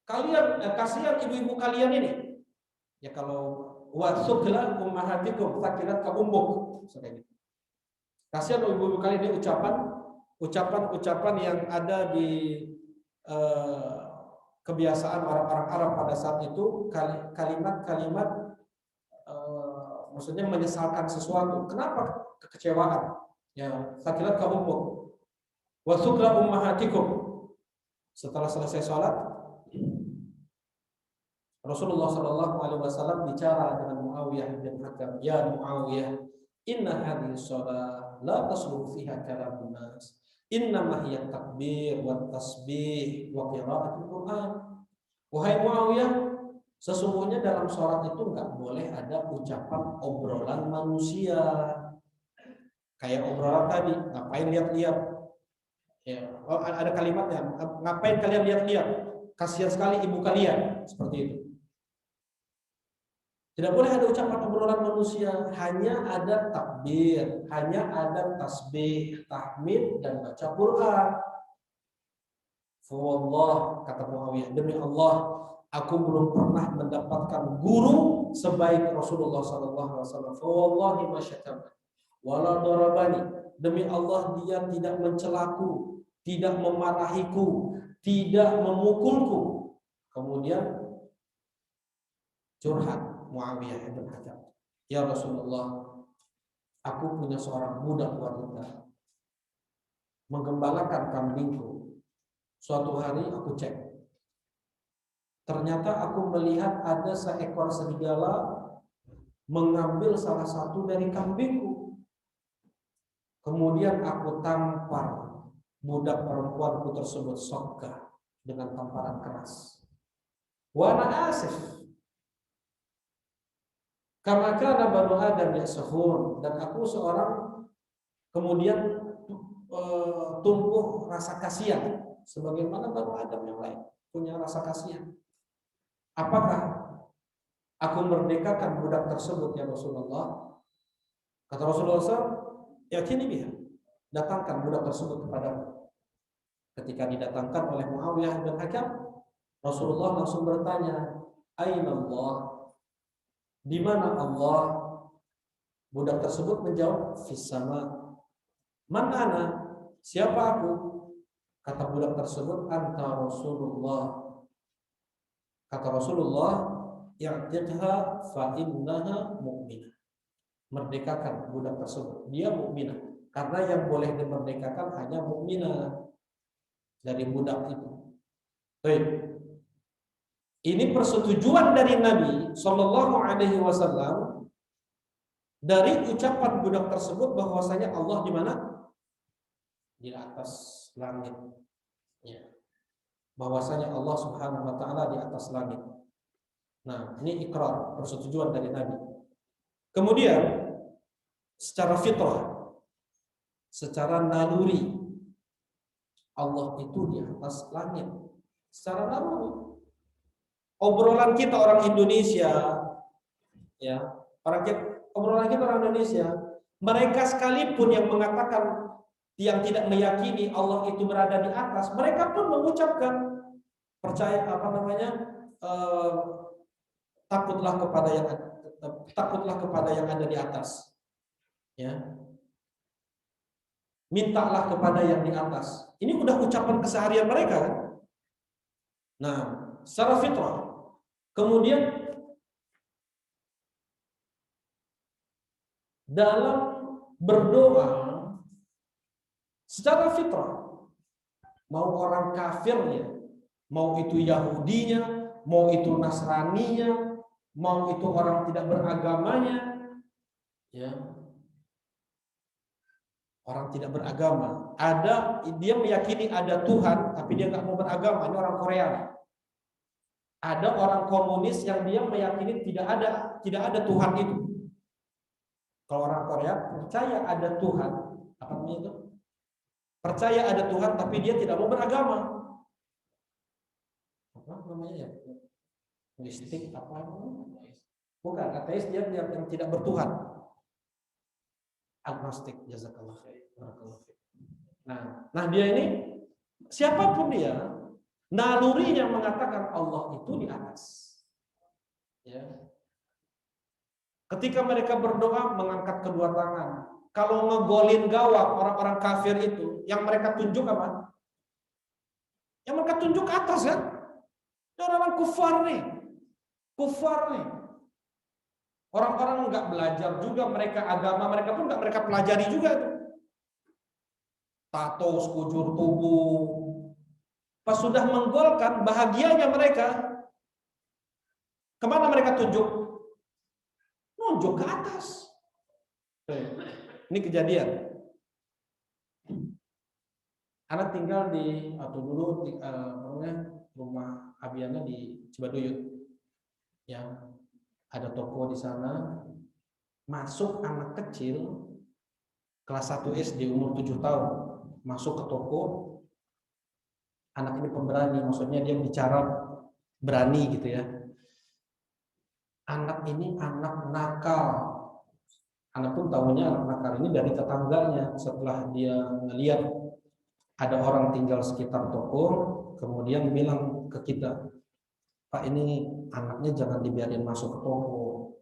Kalian, kasihan ibu-ibu kalian ini. Ya kalau wa zuqla ummahatikum, sakilat ka ummuk. Kasihan ibu-ibu kalian ini ucapan yang ada di kebiasaan orang-orang Arab pada saat itu, kalimat-kalimat maksudnya menyesalkan sesuatu. Kenapa? Kekecewaan. Ya, sakilat ka ummuk. Wa zuqla ummahatikum. Setelah selesai sholat, Rasulullah SAW bicara dengan Muawiyah bin Hakam, ya Muawiyah, inna hadhihi shalah la tasluhu fiha kalamun nas. Innama hiya takbir wa tasbih wa qiraatul Quran. Wahai Muawiyah, sesungguhnya dalam sholat itu enggak boleh ada ucapan obrolan manusia. Kayak obrolan tadi, ngapain lihat-lihat? Ya, ada kalimatnya, ngapain kalian lihat-lihat? Kasihan sekali ibu kalian, seperti itu. Tidak boleh ada ucapan obrolan manusia, hanya ada takbir, hanya ada tasbih, tahmid, dan baca Quran. Wallah, kata Muawiyah, demi Allah, aku belum pernah mendapatkan guru sebaik Rasulullah SAW. Wallahi masyakam, wala darabani, demi Allah dia tidak mencelaku, tidak memarahiku, tidak memukulku. Kemudian curhat Muawiyah bin Hakam, ya Rasulullah, aku punya seorang budak wanita menggembalakan kambingku. Suatu hari aku cek, ternyata aku melihat ada seekor serigala mengambil salah satu dari kambingku. Kemudian aku tampar budak perempuanku tersebut sokka dengan tamparan keras. Wa ana asif kama kana banu Adam yasfun, dan aku seorang kemudian tumbuh rasa kasihan sebagaimana banu Adam yang lain punya rasa kasihan. apakah aku merdekakan budak tersebut ya Rasulullah? Kata Rasulullah SAW, yakini biha, datangkan budak tersebut kepadaku. Ketika didatangkan oleh Muawiyah bin Hakam, Rasulullah langsung bertanya, Aina Allah? Di mana Allah? Budak tersebut menjawab, Fis sama. Man ana? Siapa aku? Kata budak tersebut, Anta Rasulullah. Kata Rasulullah, I'tiqha fa innaha mu'minah. Merdekakan budak tersebut. Dia mukminah. Karena yang boleh dimerdekakan hanya mukminah dari budak itu. Baik. Ini persetujuan dari Nabi Shallallahu Alaihi Wasallam dari ucapan budak tersebut bahwasanya Allah di mana? Di atas langit. Ya. Bahwasanya Allah Subhanahu Wa Taala di atas langit. Nah, ini ikrar, persetujuan dari Nabi. Kemudian secara fitrah, secara naluri, Allah itu di atas langit. Secara naluri. Obrolan kita orang Indonesia, ya, obrolan kita orang Indonesia, mereka sekalipun yang mengatakan, yang tidak meyakini Allah itu berada di atas, mereka pun mengucapkan percaya takutlah kepada yang ada di atas, ya, mintalah kepada yang di atas. Ini udah ucapan keseharian mereka kan? Nah, secara fitrah. Kemudian dalam berdoa secara fitrah, mau orang kafirnya, mau itu Yahudinya, mau itu Nasraninya, mau itu orang tidak beragamanya, ya, orang tidak beragama, dia meyakini ada Tuhan, tapi dia nggak mau beragama. Ini orang Korea. Ada orang komunis yang dia meyakini tidak ada Tuhan itu. Kalau orang Korea percaya ada Tuhan, apa namanya itu? Percaya ada Tuhan, tapi dia tidak mau beragama. Apa namanya ya? Agnostik apa? Bukan, ateis, dia yang tidak bertuhan. Agnostik, jazakallah khair. Nah dia ini siapapun dia, nalurinya mengatakan Allah itu di atas. Ya. Ketika mereka berdoa mengangkat kedua tangan. Kalau ngegolin gawang orang-orang kafir itu, yang mereka tunjuk apa? Yang mereka tunjuk ke atas kan? Orang-orang kufar nih. Orang-orang nggak belajar juga mereka agama, mereka pun nggak mereka pelajari juga itu. Tato sekujur tubuh. Pas sudah menggolkan, bahagianya mereka. Kemana mereka tunjuk? Nunjuk ke atas. Ini kejadian. Anak tinggal dulu rumah Abiana di Cibaduyut. Yang ada toko di sana. Masuk anak kecil kelas 1 SD umur 7 tahun. Masuk ke toko. Anak ini pemberani, maksudnya dia bicara berani gitu ya. Anak ini anak nakal. Anak pun tahunya anak nakal ini dari tetangganya. Setelah dia melihat ada orang tinggal sekitar toko, kemudian bilang ke kita, Pak, ini anaknya jangan dibiarin masuk ke toko.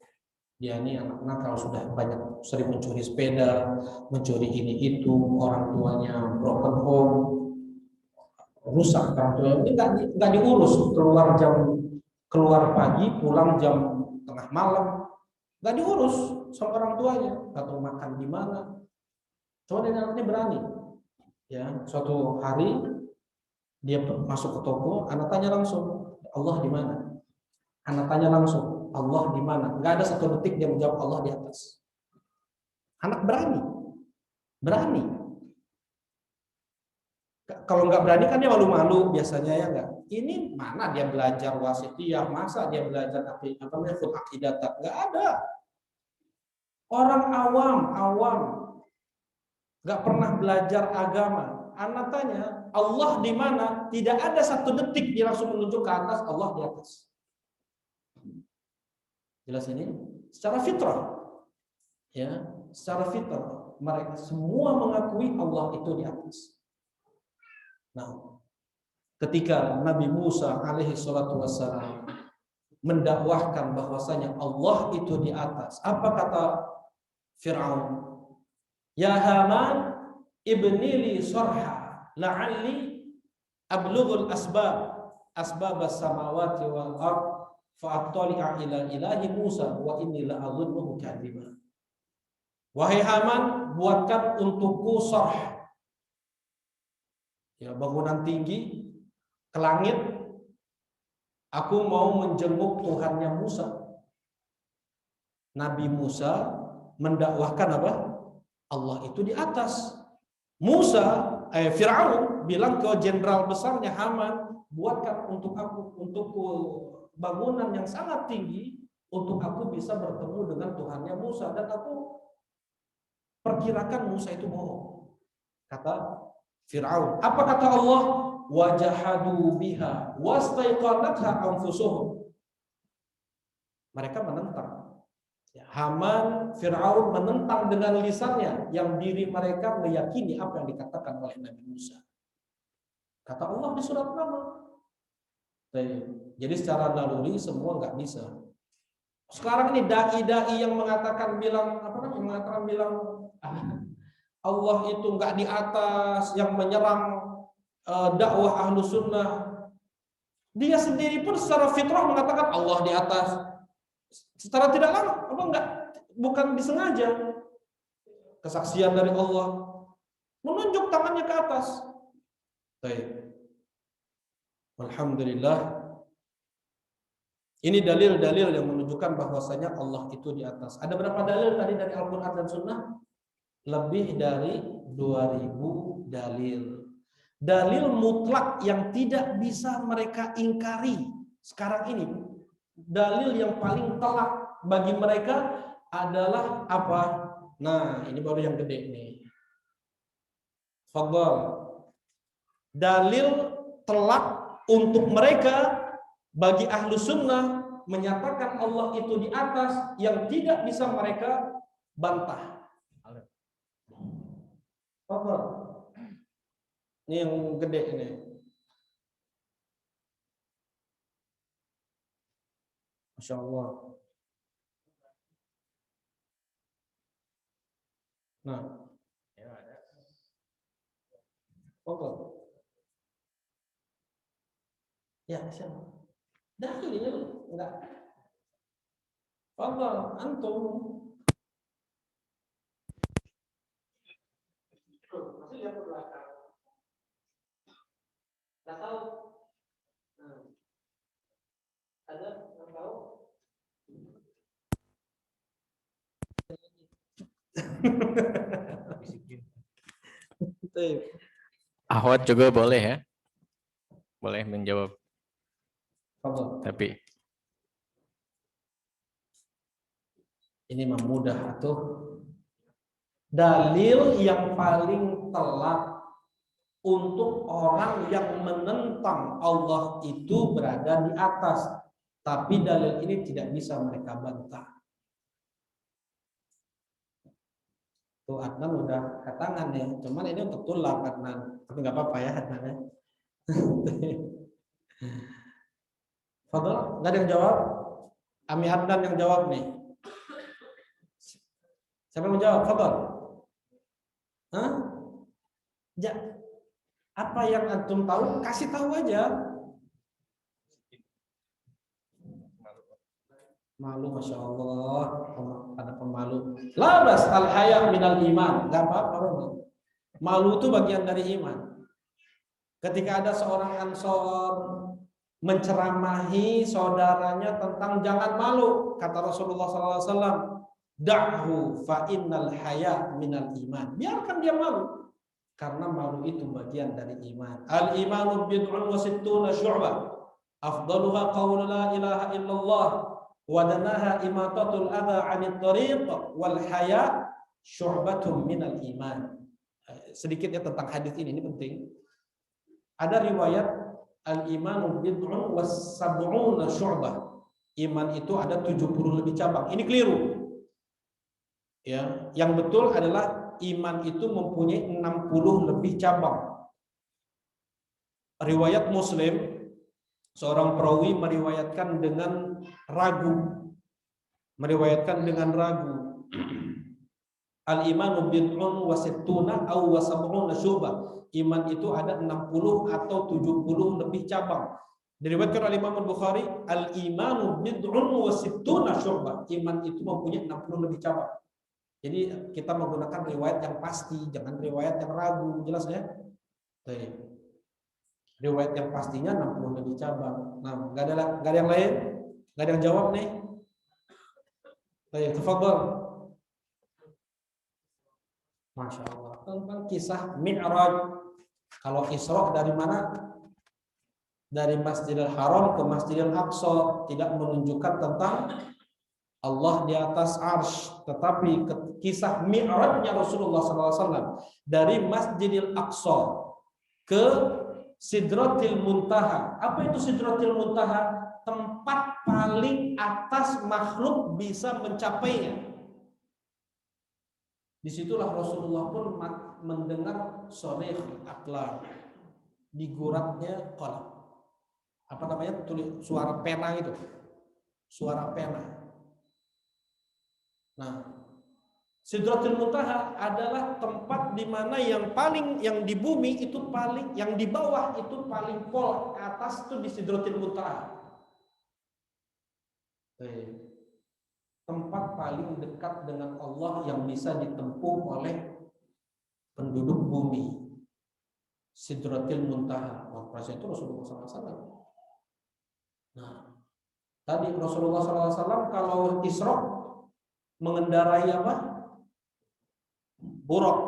Dia ini anak nakal, sudah banyak sering mencuri sepeda, mencuri ini itu, orang tuanya broken home, rusak orang tuanya. Ini nggak diurus, keluar pagi, pulang jam tengah malam, nggak diurus sama orang tuanya, nggak tahu makan di mana. Cuma dia anaknya berani. Ya, suatu hari dia masuk ke toko, anak tanya langsung, Allah di mana? Anak tanya langsung, Allah di mana? Nggak ada satu detik dia menjawab Allah di atas. Anak berani. Kalau nggak berani kan dia malu-malu biasanya ya nggak. Ini mana dia belajar wasitiyah, masa dia belajar akidah? Nggak ada. Orang awam, nggak pernah belajar agama. Anak tanya, Allah di mana? Tidak ada satu detik dia langsung menunjuk ke atas, Allah di atas. Jelas ini? Secara fitrah. Ya, secara fitrah mereka semua mengakui Allah itu di atas. Nah, ketika Nabi Musa alaihi salatu wassalam mendakwahkan bahwasanya Allah itu di atas, apa kata Fir'aun? Ya Haman ibni li sarha la'alli ablughul asbab as-samawati wal ard fa'attali'a ila ilahi Musa wa inni la'adhunnuhu kadhiba. Wahai Haman, buatkan untukku sarh, ya, bangunan tinggi ke langit. Aku mau menjenguk Tuhannya Musa. Nabi Musa mendakwahkan apa? Allah itu di atas. Fir'aun bilang ke jenderal besarnya Haman, buatkan untukku bangunan yang sangat tinggi untuk aku bisa bertemu dengan Tuhannya Musa, dan aku perkirakan Musa itu bohong. Kata Fir'aun. Apa kata Allah? Wajahadu biha wastaiqanatha anfusuhum. Mereka menentang. Haman, Fir'aun menentang dengan lisannya, yang diri mereka meyakini apa yang dikatakan oleh Nabi Musa. Kata Allah di surat Nama. Jadi secara naluri semua nggak bisa. Sekarang ini dai-dai yang mengatakan bilang Allah itu nggak di atas, yang menyerang dakwah ahlu sunnah, dia sendiri pun secara fitrah mengatakan Allah di atas. Secara tidak langsung, bukan disengaja, kesaksian dari Allah menunjuk tangannya ke atas. Baik. Alhamdulillah. Ini dalil-dalil yang menunjukkan bahwasanya Allah itu di atas. Ada berapa dalil tadi dari Al-Quran dan Sunnah? Lebih dari 2000 dalil. Dalil mutlak yang tidak bisa mereka ingkari sekarang ini. Dalil yang paling telak bagi mereka adalah apa? Nah, ini baru yang gede nih. Fadhal. Dalil telak untuk mereka bagi ahlu sunnah menyatakan Allah itu di atas yang tidak bisa mereka bantah. Fadhal. Ini yang gede ini. Masya Allah. Nah, ya ada. Pokok. Ya, siapa? Dalil enggak. Pokok antum. Masih lihat ke belakang. Enggak tahu. Nah. Ada yang tahu? Ahwat juga boleh ya, boleh menjawab. Tapi ini mah mudah tuh. Dalil yang paling telak untuk orang yang menentang Allah itu berada di atas, tapi dalil ini tidak bisa mereka bantah. Tuh Adnan udah katangan ya, cuman ini untuk tulang Adnan, tapi nggak apa-apa ya Adnan ya. Fadol, nggak ada yang jawab? Ami Adnan yang jawab nih. Siapa yang menjawab? Fadol. Hah? Ya. Apa yang antum tahu, kasih tahu aja. Malu, Masya Allah, ada pemalu. Labas al-haya minal iman. Gak apa-apa. Malu itu bagian dari iman. Ketika ada seorang ansor menceramahi saudaranya tentang jangan malu, kata Rasulullah SAW, da'hu fa innal haya minal iman. Biarkan dia malu, karena malu itu bagian dari iman. Al-imanu bid'un wa sittuna syu'bah. Afdaluha qawlu la ilaha illallah. Wadanaha imatatul adha 'anit thariq wal haya syu'batun minal iman. Sedikitnya tentang hadis ini penting. Ada riwayat al-imanu bid'un was sab'una syu'bah. iman itu ada 70 lebih cabang. Ini keliru. Ya, yang betul adalah iman itu mempunyai 60 lebih cabang. Riwayat Muslim, seorang perawi meriwayatkan dengan ragu. Al-imanu bid'un wa sittuna aw wa sab'una syu'bah. Iman itu ada 60 atau 70 lebih cabang. Diriwayatkan oleh Imam Bukhari, al-imanu bid'un wa sittuna syu'bah. Iman itu mempunyai 60 lebih cabang. Jadi kita menggunakan riwayat yang pasti, jangan riwayat yang ragu, jelas ya? Riwayat yang pastinya 60 lebih cabang. Nah, nggak ada yang lain? Nggak ada yang jawab nih? Tafadhol. Masya Allah. Tentang kisah Mi'raj. Kalau Isra dari mana? Dari Masjidil Haram ke Masjidil Aqsa, tidak menunjukkan tentang Allah di atas arsy, tetapi kisah Mi'rajnya Rasulullah SAW dari Masjidil Aqsa ke Sidratil Muntaha. Apa itu Sidratil Muntaha? Tempat paling atas makhluk bisa mencapainya. Disitulah Rasulullah pun mendengar soreh aqlam, diguratnya qalam. Apa namanya? Suara pena itu. Suara pena. Nah, Sidratul Muntaha adalah tempat di mana yang di bumi itu paling, yang di bawah itu paling pol, ke atas itu di Sidratul Muntaha. Tempat paling dekat dengan Allah yang bisa ditempuh oleh penduduk bumi. Sidratul Muntaha. Waktu itu Rasulullah SAW. Nah, tadi Rasulullah SAW kalau Isra mengendarai apa? Buraq.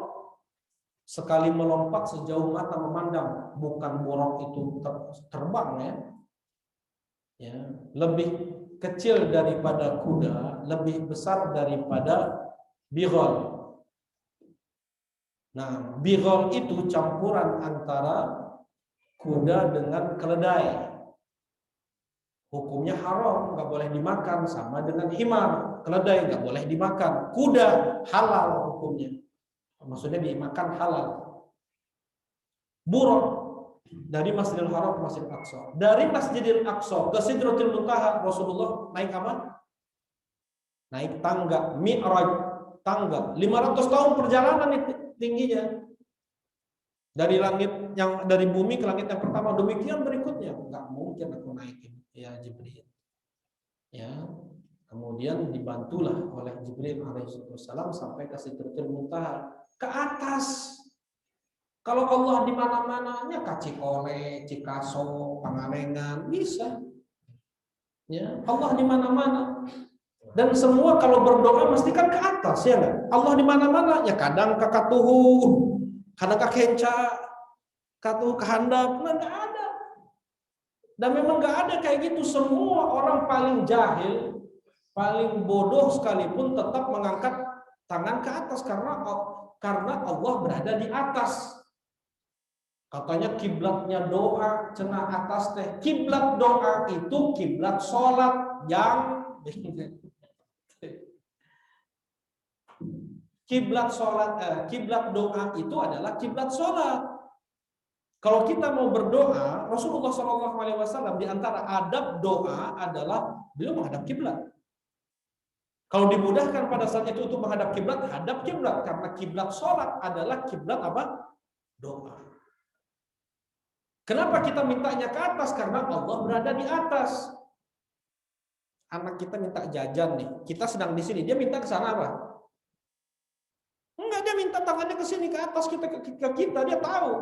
Sekali melompat sejauh mata memandang, bukan buraq itu terbang ya. Ya, lebih kecil daripada kuda, lebih besar daripada bighal. Nah, bighal itu campuran antara kuda dengan keledai. Hukumnya haram, nggak boleh dimakan, sama dengan himar. Keledai nggak boleh dimakan. Kuda halal hukumnya. Maksudnya dimakan halal. Buraq dari Masjidil Haram ke Masjidil Aqsa. Dari Masjidil Aqsa ke Sidratul Muntaha Rasulullah naik apa? Naik tangga, Mi'raj, tangga. 500 tahun perjalanan itu tingginya. Dari bumi ke langit yang pertama, demikian berikutnya. Enggak mungkin aku naikin, ya Jibril. Ya. Kemudian dibantulah oleh Jibril alaihissalam sampai ke Sidratul Muntaha, ke atas. Kalau Allah di mana-mananya, Kacikole, Cikaso, Pangalengan, bisa. Ya, Allah di mana-mana. Dan semua kalau berdoa mesti kan ke atas, ya enggak? Allah di mana-mana, ya kadang ke Katuhu, kadang ke Kenca, Katuhu ke Handap, enggak ada. Dan memang enggak ada kayak gitu. Semua orang paling jahil, paling bodoh sekalipun tetap mengangkat tangan ke atas karena Allah berada di atas. Katanya kiblatnya doa, cenah atas teh. Kiblat doa itu kiblat sholat yang kiblat doa itu adalah kiblat sholat. Kalau kita mau berdoa, Rasulullah SAW di antara adab doa adalah beliau menghadap kiblat. Kalau dimudahkan pada saat itu untuk menghadap kiblat, hadap kiblat, karena kiblat sholat adalah kiblat apa? Doa. Kenapa kita mintanya ke atas? Karena Allah berada di atas. Anak kita minta jajan nih, kita sedang di sini, dia minta ke sana apa? Enggak, dia minta tangannya ke sini, ke atas, kita dia tahu.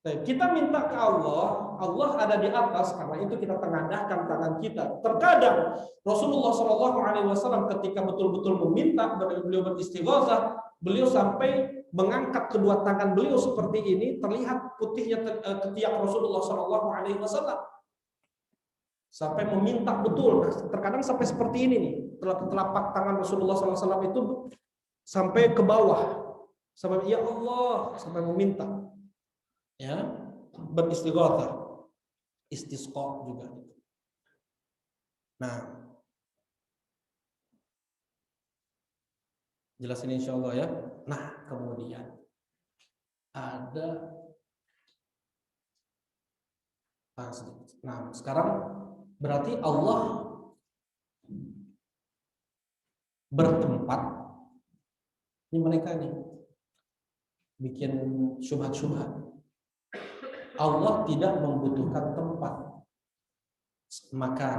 Kita minta ke Allah, Allah ada di atas, karena itu kita tengadahkan tangan kita. Terkadang Rasulullah SAW ketika betul-betul meminta, beliau beristighosah, beliau sampai mengangkat kedua tangan beliau seperti ini, terlihat putihnya ketiak Rasulullah SAW. Sampai meminta betul, terkadang sampai seperti ini nih, telapak tangan Rasulullah SAW itu sampai ke bawah, sampai ya Allah, sampai meminta. Ya, beristighatsah, istisqa juga. Nah, jelasin insya Allah ya. Nah, kemudian ada nah, sekarang berarti Allah bertempat. Ini mereka nih bikin syubhat-syubhat. Allah tidak membutuhkan tempat makan.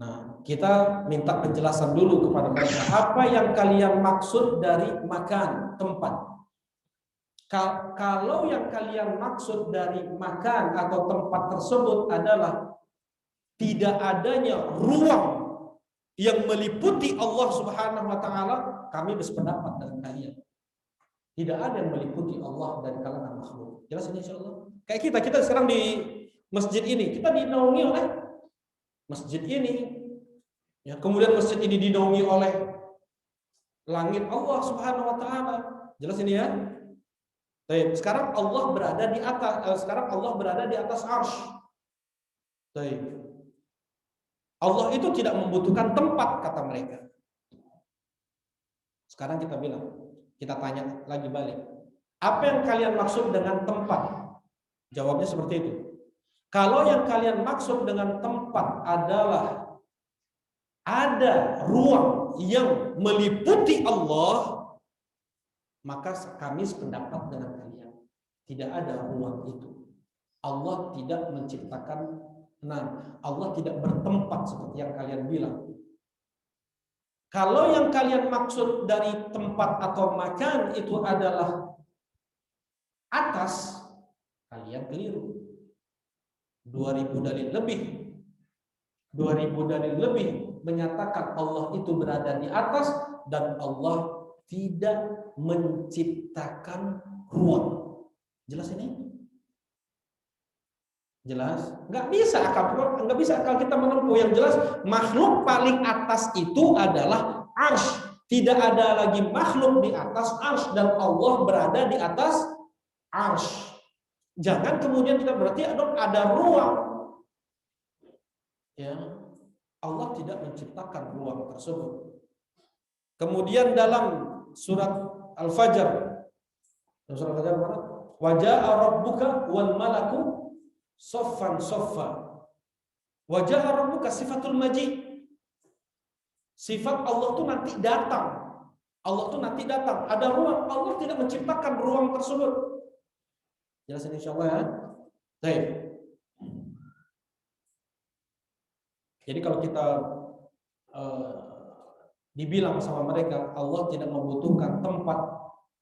Nah, kita minta penjelasan dulu kepada mereka. Apa yang kalian maksud dari makan, tempat? Kalau yang kalian maksud dari makan atau tempat tersebut adalah tidak adanya ruang yang meliputi Allah Subhanahu wa taala, kami bersependapat dengan kalian. Tidak ada yang meliputi Allah dari kalangan makhluk. Jelas ini insyaallah. Kayak kita sekarang di masjid ini, kita dinaungi oleh masjid ini. Ya, kemudian masjid ini dinaungi oleh langit Allah Subhanahu wa taala. Jelas ini ya? Baik, sekarang Allah berada di atas arsy. Baik. Allah itu tidak membutuhkan tempat kata mereka. Sekarang kita tanya lagi balik. Apa yang kalian maksud dengan tempat? Jawabnya seperti itu. Kalau yang kalian maksud dengan tempat adalah ada ruang yang meliputi Allah, maka kami sependapat dengan kalian. Tidak ada ruang itu. Allah tidak menciptakan, Allah tidak bertempat seperti yang kalian bilang. Kalau yang kalian maksud dari tempat atau makan itu adalah atas, kalian keliru. 2000 dalil lebih menyatakan Allah itu berada di atas dan Allah tidak menciptakan ruang. Jelas ini? Jelas? Nggak bisa akal kita menempuh. Yang jelas makhluk paling atas itu adalah arsy. Tidak ada lagi makhluk di atas arsy dan Allah berada di atas arsy. Jangan kemudian kita berarti ada ruang. Ya, Allah tidak menciptakan ruang tersebut. Kemudian dalam surat Al-Fajr, mana? Wa jaa rabbuka wal malaku soffan soffa. Wa jaa rabbuka sifatul maji. Sifat Allah tuh nanti datang. Ada ruang. Allah tidak menciptakan ruang tersebut. Jelasin insyaallah ya. Baik. Jadi kalau kita dibilang sama mereka Allah tidak membutuhkan tempat,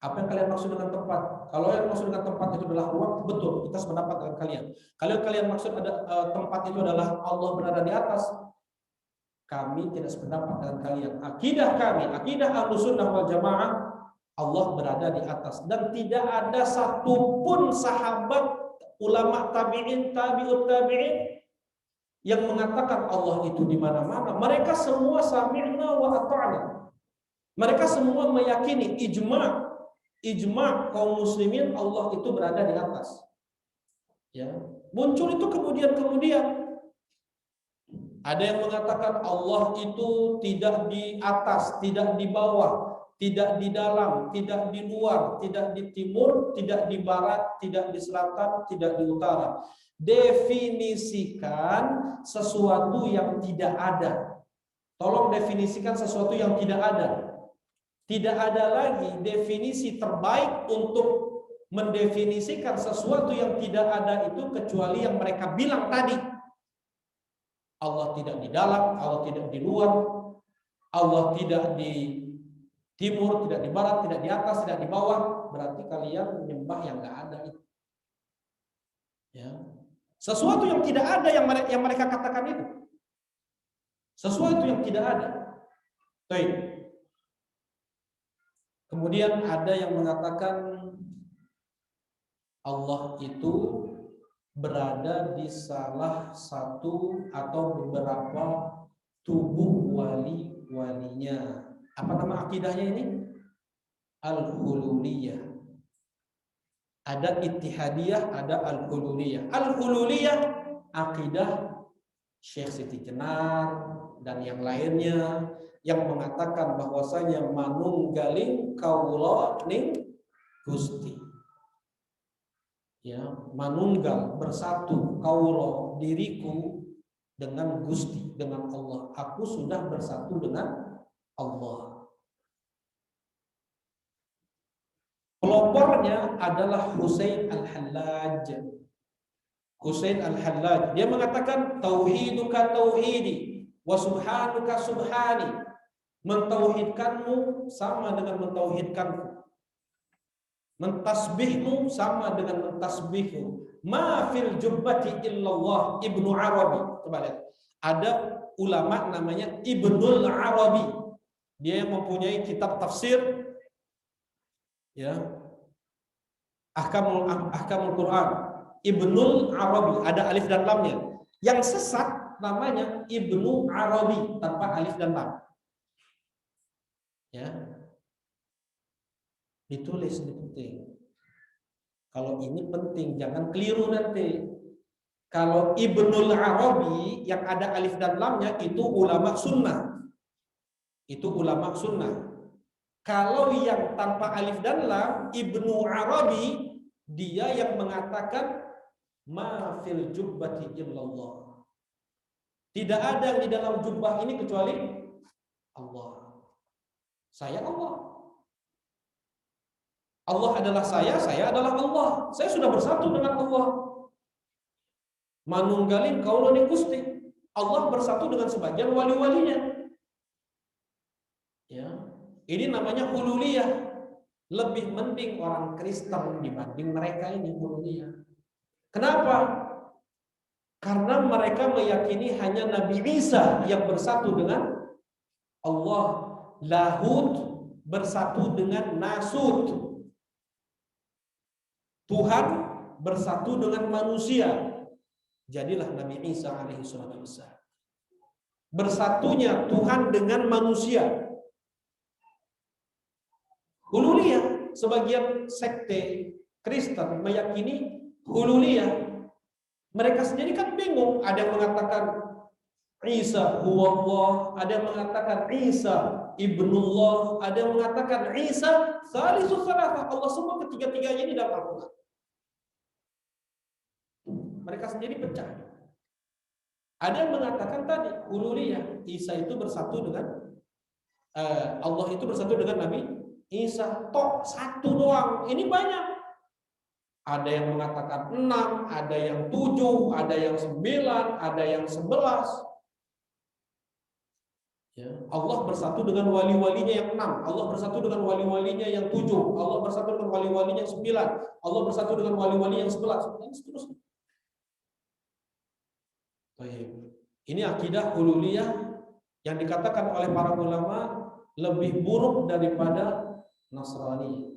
apa yang kalian maksud dengan tempat? Kalau yang maksud dengan tempat itu adalah ruang, betul, kita sependapat dengan kalian. Kalau kalian maksud ada tempat itu adalah Allah berada di atas, kami tidak sependapat dengan kalian. Akidah kami, akidah Ahlussunnah wal Jamaah, Allah berada di atas dan tidak ada satupun sahabat, ulama tabi'in, tabi'ut tabi'in yang mengatakan Allah itu di mana-mana. Mereka semua sami'na wa ata'na. Mereka semua meyakini ijma kaum muslimin Allah itu berada di atas. Ya, muncul itu kemudian ada yang mengatakan Allah itu tidak di atas, tidak di bawah, tidak di dalam, tidak di luar, tidak di timur, tidak di barat, tidak di selatan, tidak di utara. Definisikan sesuatu yang tidak ada. Tolong definisikan sesuatu yang tidak ada. Tidak ada lagi definisi terbaik untuk mendefinisikan sesuatu yang tidak ada itu kecuali yang mereka bilang tadi. Allah tidak di dalam, Allah tidak di luar, Allah tidak di timur, tidak di barat, tidak di atas, tidak di bawah. Berarti kalian menyembah yang enggak ada itu. Ya. Sesuatu yang tidak ada yang mereka katakan itu. Sesuatu yang tidak ada. Baik. Kemudian ada yang mengatakan Allah itu berada di salah satu atau beberapa tubuh wali-walinya. Apa nama akidahnya ini? Al-Hululiyah. Ada Ittihadiyah, ada Al-Hululiyah. Al-Hululiyah akidah Syekh Siti Jenar dan yang lainnya yang mengatakan bahwasanya manunggaling kawula ning Gusti. Ya, manunggal bersatu kawula diriku dengan Gusti, dengan Allah. Aku sudah bersatu dengan Allah. Pelopornya adalah Husain Al-Hallaj. Husain Al-Hallaj, dia mengatakan tauhiduka tauhidi wa subhanuka subhani. Mentauhidkanmu sama dengan mentauhidkanku. Mentasbihmu sama dengan mentasbihku. Ma fil jubbati illallah. Ibnu Arabi. Coba lihat. Ada ulama namanya Ibnul Arabi. Dia yang mempunyai kitab tafsir, ya, Ahkamul Quran. Ibnul Arabi, ada alif dan lamnya. Yang sesat namanya Ibnu Arabi tanpa alif dan lam. Ya, ditulis, ini penting. Kalau ini penting, jangan keliru nanti. Kalau Ibnul Arabi yang ada alif dan lamnya itu ulama sunnah. Itu ulama sunnah. Kalau yang tanpa alif dan lam, Ibnu Arabi, dia yang mengatakan ma fil jubbati illallah. Tidak ada yang di dalam jubah ini kecuali Allah. Saya Allah. Allah adalah saya adalah Allah. Saya sudah bersatu dengan Allah. Manunggalin kaulani Gusti. Allah bersatu dengan sebagian wali-walinya. Ya. Ini namanya hululiyah. Lebih mending orang Kristen dibanding mereka ini hululiyah. Kenapa? Karena mereka meyakini hanya Nabi Isa yang bersatu dengan Allah. Lahud bersatu dengan Nasut. Tuhan bersatu dengan manusia. Jadilah Nabi Isa alaihi salatu wassalam. Bersatunya Tuhan dengan manusia. Hululiyah, sebagian sekte Kristen meyakini hululiyah. Mereka sendiri kan bingung. Ada yang mengatakan Isa huwa Allah, ada yang mengatakan Isa ibnullah, ada yang mengatakan Isa salisus salatah. Allah semua ketiga-tiganya ini dalam Al-Quran. Mereka sendiri pecah. Ada yang mengatakan tadi hululiyah, Isa itu bersatu dengan Allah itu bersatu dengan Nabi Isa. Tok satu doang. Ini banyak. Ada yang mengatakan 6, ada yang 7, ada yang 9, ada yang 11. Ya, Allah bersatu dengan wali-walinya yang 6, Allah bersatu dengan wali-walinya yang 7, Allah bersatu dengan wali-walinya yang 9, Allah bersatu dengan wali-wali yang 11, dan seterusnya. Ini akidah hululiyah yang dikatakan oleh para ulama lebih buruk daripada Nasrani.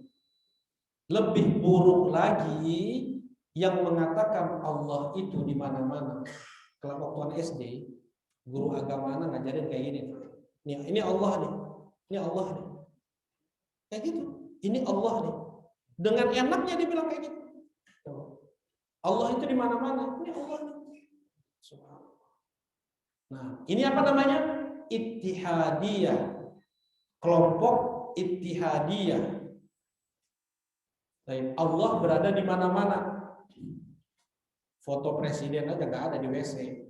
Lebih buruk lagi yang mengatakan Allah itu di mana-mana. Waktu SD, guru agama anak ngajarin kayak gini. Ini Allah nih. Ini Allah nih. Kayak gitu. Ini Allah nih. Dengan enaknya dia bilang kayak gitu. Allah itu di mana-mana. Ini Allah nih. Nah, ini apa namanya? Ittihadiyah. Kelompok Ittihadiyah. Allah berada di mana-mana. Foto presiden aja nggak ada di WC.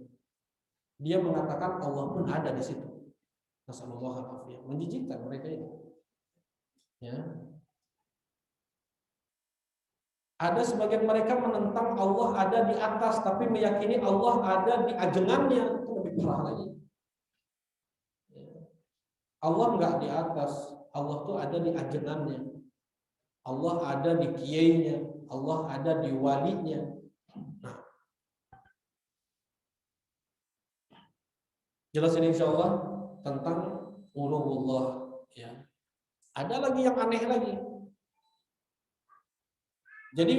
Dia mengatakan Allah pun ada di situ. Nasallallahu alaihi. Menjijikkan mereka ini. Ya. Ada sebagian mereka menentang Allah ada di atas, tapi meyakini Allah ada di ajengannya. Itu lebih parah lagi. Allah nggak di atas, Allah tuh ada di ajengannya. Allah ada di kiainya, Allah ada di walinya. Nah, jelas ini insyaallah tentang uluhullah. Ya. Ada lagi yang aneh lagi. Jadi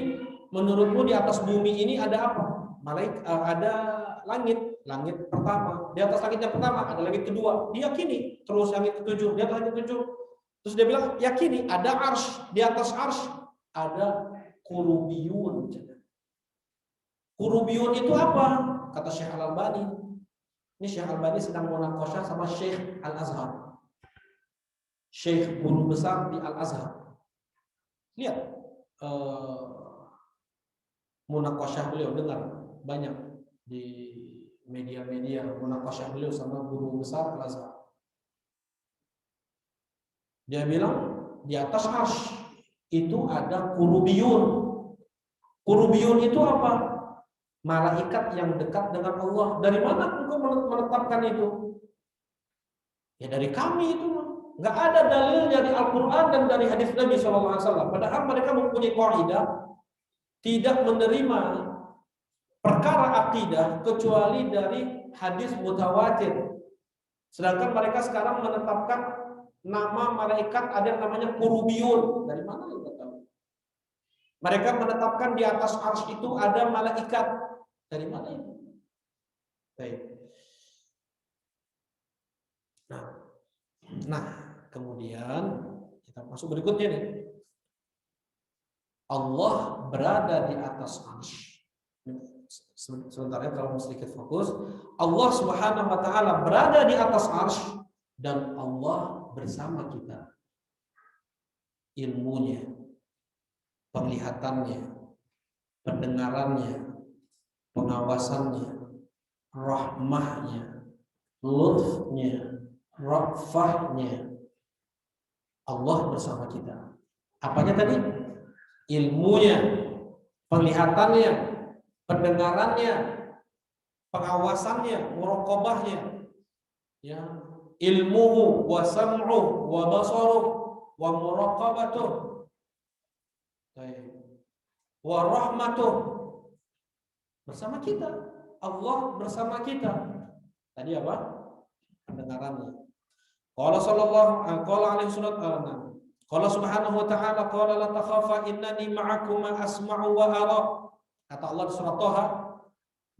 menurutmu di atas bumi ini ada apa? Ada langit pertama. Di atas langit yang pertama ada langit kedua. Diyakini. Terus langit ketujuh, di atas langit ketujuh. Terus dia bilang, yakini ada arsy, di atas arsy ada kurubiyun. Kurubiyun itu apa? Kata Syekh Al-Albani, Ini Syekh Albani sedang munaqasyah sama Syekh Al-Azhar. Syekh guru besar di Al-Azhar. Lihat munaqasyah beliau, dengar banyak di media-media munaqasyah beliau sama guru besar Al-Azhar. Dia bilang di atas arsy itu ada kurubiyun. Kurubiyun itu apa? Malaikat yang dekat dengan Allah. Dari mana engkau menetapkan itu? Ya dari kami itu. Nggak ada dalil dari Al-Quran dan dari hadis Nabi SAW. Padahal mereka mempunyai kaidah tidak menerima perkara akidah kecuali dari hadis mutawatir. Sedangkan mereka sekarang menetapkan nama malaikat ada yang namanya kurubiyun. Dari mana kita tahu? Mereka menetapkan di atas arsy itu ada malaikat. Dari mana itu? Baik. Nah, kemudian kita masuk berikutnya nih. Allah berada di atas arsy. Sebentar ya, kalau sedikit fokus. Allah Subhanahu wa taala berada di atas arsy dan Allah bersama kita. Ilmunya, penglihatannya, pendengarannya, pengawasannya, rahmahnya, lutfnya, rafahnya. Allah bersama kita. Apanya tadi? Ilmunya, penglihatannya, pendengarannya, pengawasannya, muraqabahnya. Ya, ilmuhu wa sam'uhu wa basaruhu wa muraqabatuhu. Wa rahmatuhu. Bersama kita. Allah bersama kita. Tadi apa? Pendengarannya. Qala sallallahu alaihi wasallam, qala subhanahu wa ta'ala, qala la takhafa innani ma'akuma asma'u wa ara. Kata Allah di surat Thaha,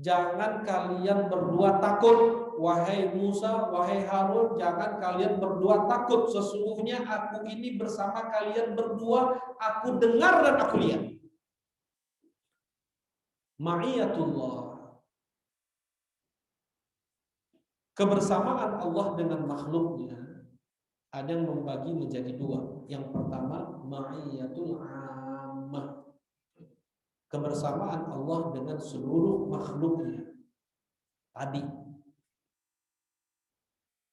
jangan kalian berdua takut, wahai Musa, wahai Harun, jangan kalian berdua takut. Sesungguhnya aku ini bersama kalian berdua, aku dengar dan aku lihat. Ma'iyatullah, kebersamaan Allah dengan makhluknya ada yang membagi menjadi dua. Yang pertama, ma'iyatul ammah, kebersamaan Allah dengan seluruh makhluknya. Tadi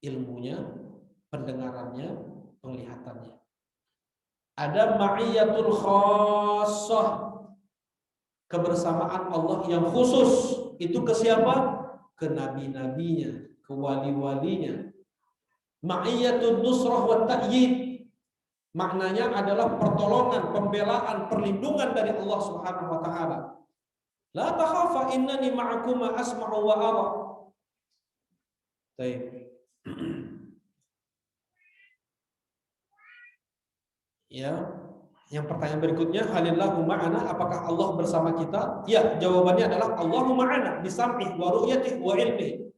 ilmunya, pendengarannya, penglihatannya. Ada ma'iyatul khassah, kebersamaan Allah yang khusus. Itu ke siapa? Ke nabi-nabinya, ke wali-walinya. Ma'iyatul nusrah wa ta'yid, maknanya adalah pertolongan, pembelaan, perlindungan dari Allah Subhanahu wa taala. La takhafa innani ma'akuma asma'u wa ara. Baik. Ya, yang pertanyaan berikutnya, halillahu ma'ana, apakah Allah bersama kita? Ya, jawabannya adalah Allahu ma'ana bisam'i wa ru'yatihi wa ilmihi.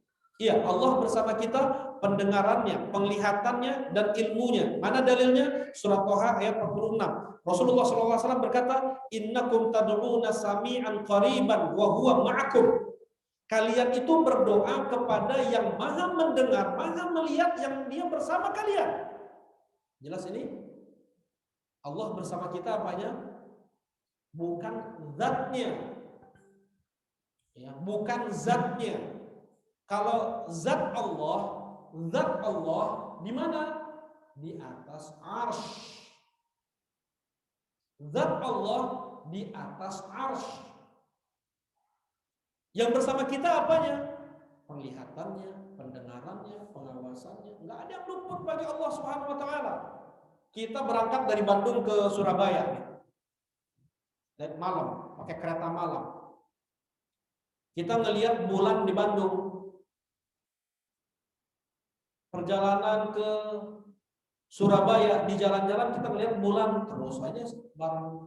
Ya, Allah bersama kita, pendengarannya, penglihatannya dan ilmunya. Mana dalilnya? Surah Thaha ayat 46. Rasulullah SAW berkata, "Innakum tad'una sami'an qariban wa huwa ma'akum." Kalian itu berdoa kepada yang Maha mendengar, Maha melihat, yang Dia bersama kalian. Jelas ini? Allah bersama kita apanya? Bukan zatnya. Ya, bukan zatnya. Kalau zat Allah di mana? Di atas arsy. Zat Allah di atas arsy. Yang bersama kita apanya? Penglihatannya, pendengarannya, pengawasannya. Enggak ada yang luput bagi Allah Subhanahu wa taala. Kita berangkat dari Bandung ke Surabaya dan malam, pakai kereta malam. Kita ngelihat bulan di Bandung. Perjalanan ke Surabaya, di jalan-jalan kita melihat bulan, terus aja bareng.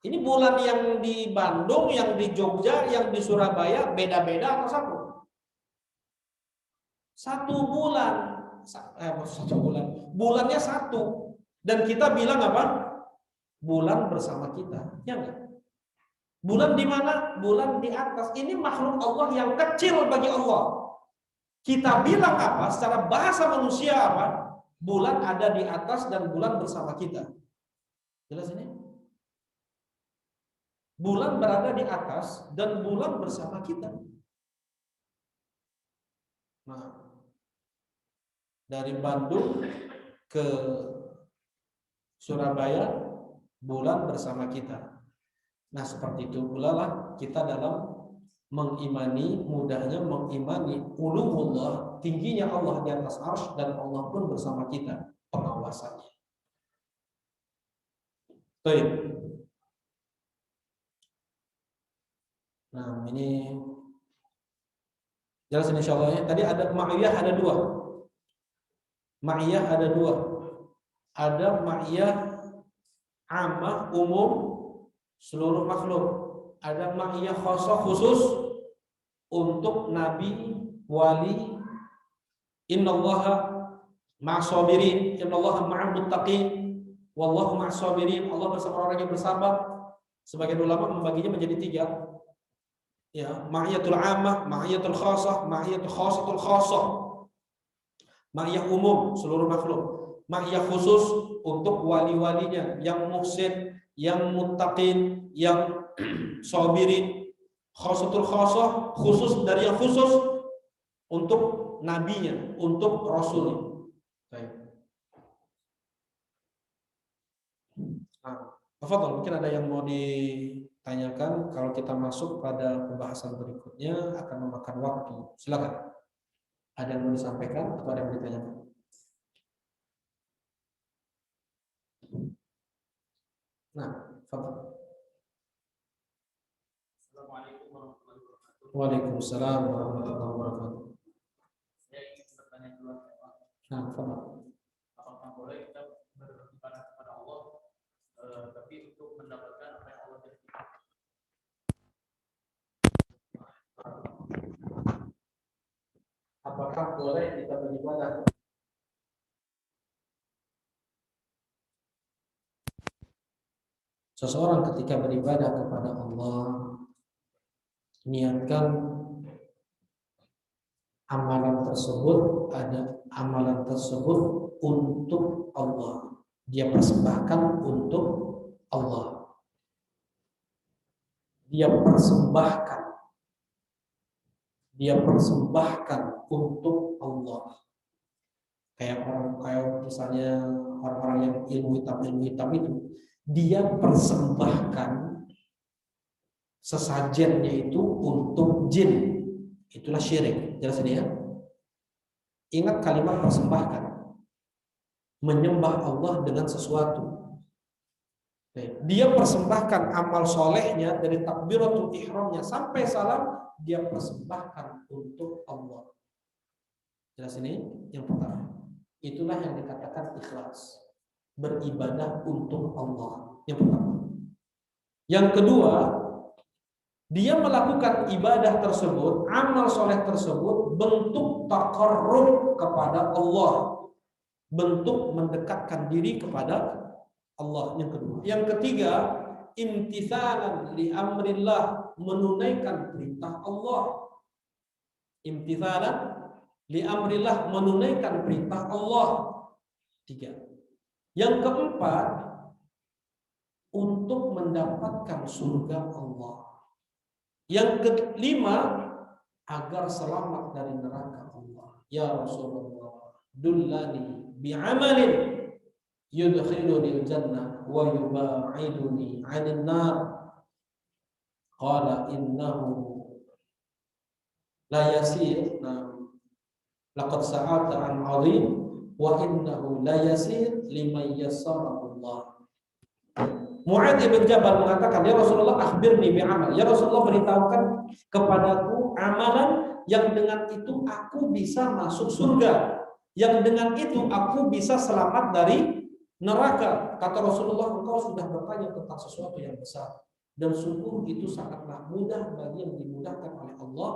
Ini bulan yang di Bandung, yang di Jogja, yang di Surabaya beda-beda atau satu? Satu bulan. Bulannya satu. Dan kita bilang apa? Bulan bersama kita. Ya enggak? Bulan di mana? Bulan di atas. Ini makhluk Allah yang kecil bagi Allah. Kita bilang apa? Secara bahasa manusia apa? Bulan ada di atas dan bulan bersama kita. Jelas ini? Bulan berada di atas dan bulan bersama kita. Nah, dari Bandung ke Surabaya, bulan bersama kita. Nah, seperti itu pula lah kita dalam mengimani, mudahnya mengimani uluhullah, tingginya Allah di atas arsy dan Allah pun bersama kita, pengawasannya. Baik. Nah, ini jelas insyaallah ya. Tadi ada ma'iyah ada dua. Ma'iyah ada dua. Ada ma'iyah ammah umum seluruh makhluk. Ada ma'iyah khassah khusus untuk nabi, wali. Innallaha ma'as-sabirin, innallaha ma'al muttaqin, wallahu ma'as-sabirin. Allah bersama orang yang bersabar. Sebagian ulama membaginya menjadi tiga. Ya, ma'iyatul ammah, ma'iyatul khassah, ma'iyatul khassatul khassah. Ma'iyah umum seluruh makhluk. Ma'iyah khusus untuk wali-walinya yang muhsin, yang muttaqin, yang sabirin. Khassatul khassah, khusus dari yang khusus untuk nabinya, untuk rasulnya. Baik. Nah, tafadhol, mungkin ada yang mau ditanyakan. Kalau kita masuk pada pembahasan berikutnya akan memakan waktu. Silakan. Ada yang mau disampaikan atau ada yang mau ditanyakan? Nah, tafadhol. Assalamualaikum warahmatullahi wabarakatuh. Waalaikumsalam warahmatullahi wabarakatuh. Saya ingin bertanya dulu, Nah, tafadhol. apakah boleh kita beribadah kepada Allah, tapi untuk mendapatkan apa yang Allah janjikan? Apakah boleh kita beribadah? Seseorang ketika beribadah kepada Allah, niatkan amalan tersebut untuk Allah. Dia persembahkan untuk Allah. Dia persembahkan untuk Allah. Kayak misalnya orang-orang yang ilmu hitam itu, dia persembahkan sesajennya itu untuk jin. Itulah syirik. Jelas ini ya. Ingat kalimat persembahkan. Menyembah Allah dengan sesuatu. Dia persembahkan amal solehnya dari takbiratul ihramnya sampai salam, dia persembahkan untuk Allah. Jelas ini yang pertama. Itulah yang dikatakan ikhlas. Beribadah untuk Allah. Yang pertama. Yang kedua, dia melakukan ibadah tersebut, amal soleh tersebut bentuk taqarrub kepada Allah, bentuk mendekatkan diri kepada Allah. Yang kedua. Yang ketiga, imtithalan li amrillah, menunaikan perintah Allah. Imtithalan li amrillah, menunaikan perintah Allah. Tiga. Yang keempat, untuk mendapatkan surga Allah. Yang kelima, agar selamat dari neraka Allah. Ya Rasulullah, dullani bi'amalin yudkhiluni al-jannah wa yuba'iduni 'anil nar. Qala innahu la yasir, laqad sa'ata an 'azim wa innahu la yasir liman yassarahu Allah. Mu'adz bin Jabal mengatakan, ya Rasulullah, akhbirni bi'amal. Ya Rasulullah, beritahukan kepadaku amalan yang dengan itu aku bisa masuk surga, yang dengan itu aku bisa selamat dari neraka. Kata Rasulullah, engkau sudah bertanya tentang sesuatu yang besar, dan sungguh itu sangatlah mudah bagi yang dimudahkan oleh Allah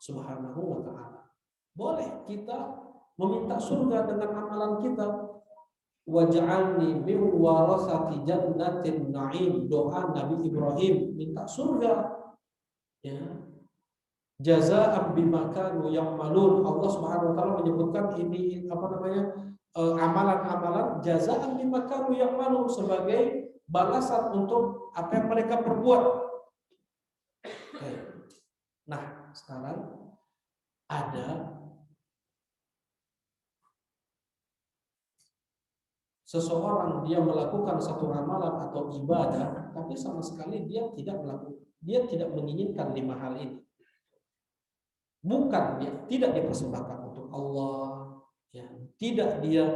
Subhanahu wa ta'ala. Boleh kita meminta surga dengan amalan kita. Waj'alni min warasati jannatin na'im, doa Nabi Ibrahim minta surga. Ya. Jazaa'an bima kanu ya'malun. Allah Subhanahu wa taala menyebutkan ini amalan-amalan jazaa'an bima kanu ya'malun sebagai balasan untuk apa yang mereka perbuat. Nah, sekarang ada seseorang dia melakukan satu amalan atau ibadah, tapi sama sekali dia tidak menginginkan 5 hal ini. Bukan tidak dipersembahkan untuk Allah, ya, tidak dia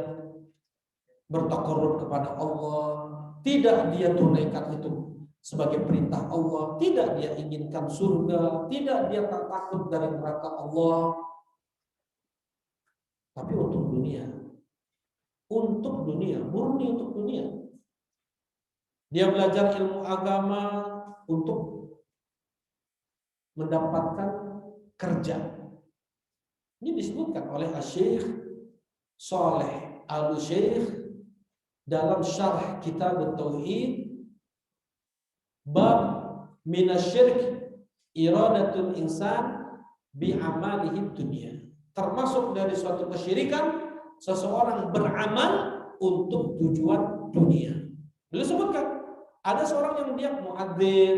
bertakarrub kepada Allah, tidak dia tunaikan itu sebagai perintah Allah, tidak dia inginkan surga, tidak dia takut dari neraka Allah, tapi untuk dunia, murni untuk dunia. Dia belajar ilmu agama untuk mendapatkan kerja. Ini disebutkan oleh Syekh Shalih Al-Syekh dalam syarh kitab Tauhid, bab minasyirk iradatul insan bi amalihi dunia. Termasuk dari suatu kesyirikan seseorang beramal untuk tujuan dunia. Beliau sebutkan ada seorang yang dia muadzin,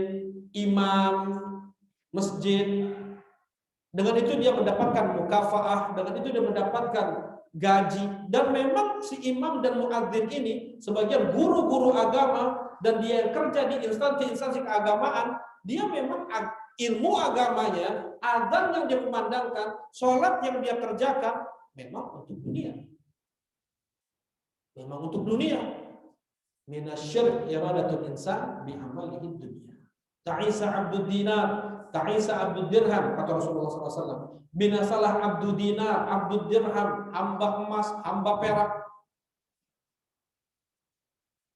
imam masjid, dengan itu dia mendapatkan mukafaah, dengan itu dia mendapatkan gaji, dan memang si imam dan muadzin ini sebagian guru-guru agama dan dia kerja di instansi keagamaan, dia memang ilmu agamanya, adzan yang dia kumandangkan, sholat yang dia kerjakan memang untuk dunia. Memang untuk dunia. Minasyirk iradatul insan bi amalihi dunia. Ta'isa abdud dinar, ta'isa abdud dirham, kata Rasulullah SAW. Binasalah abdud dinar, abdud dirham, hamba emas, hamba perak.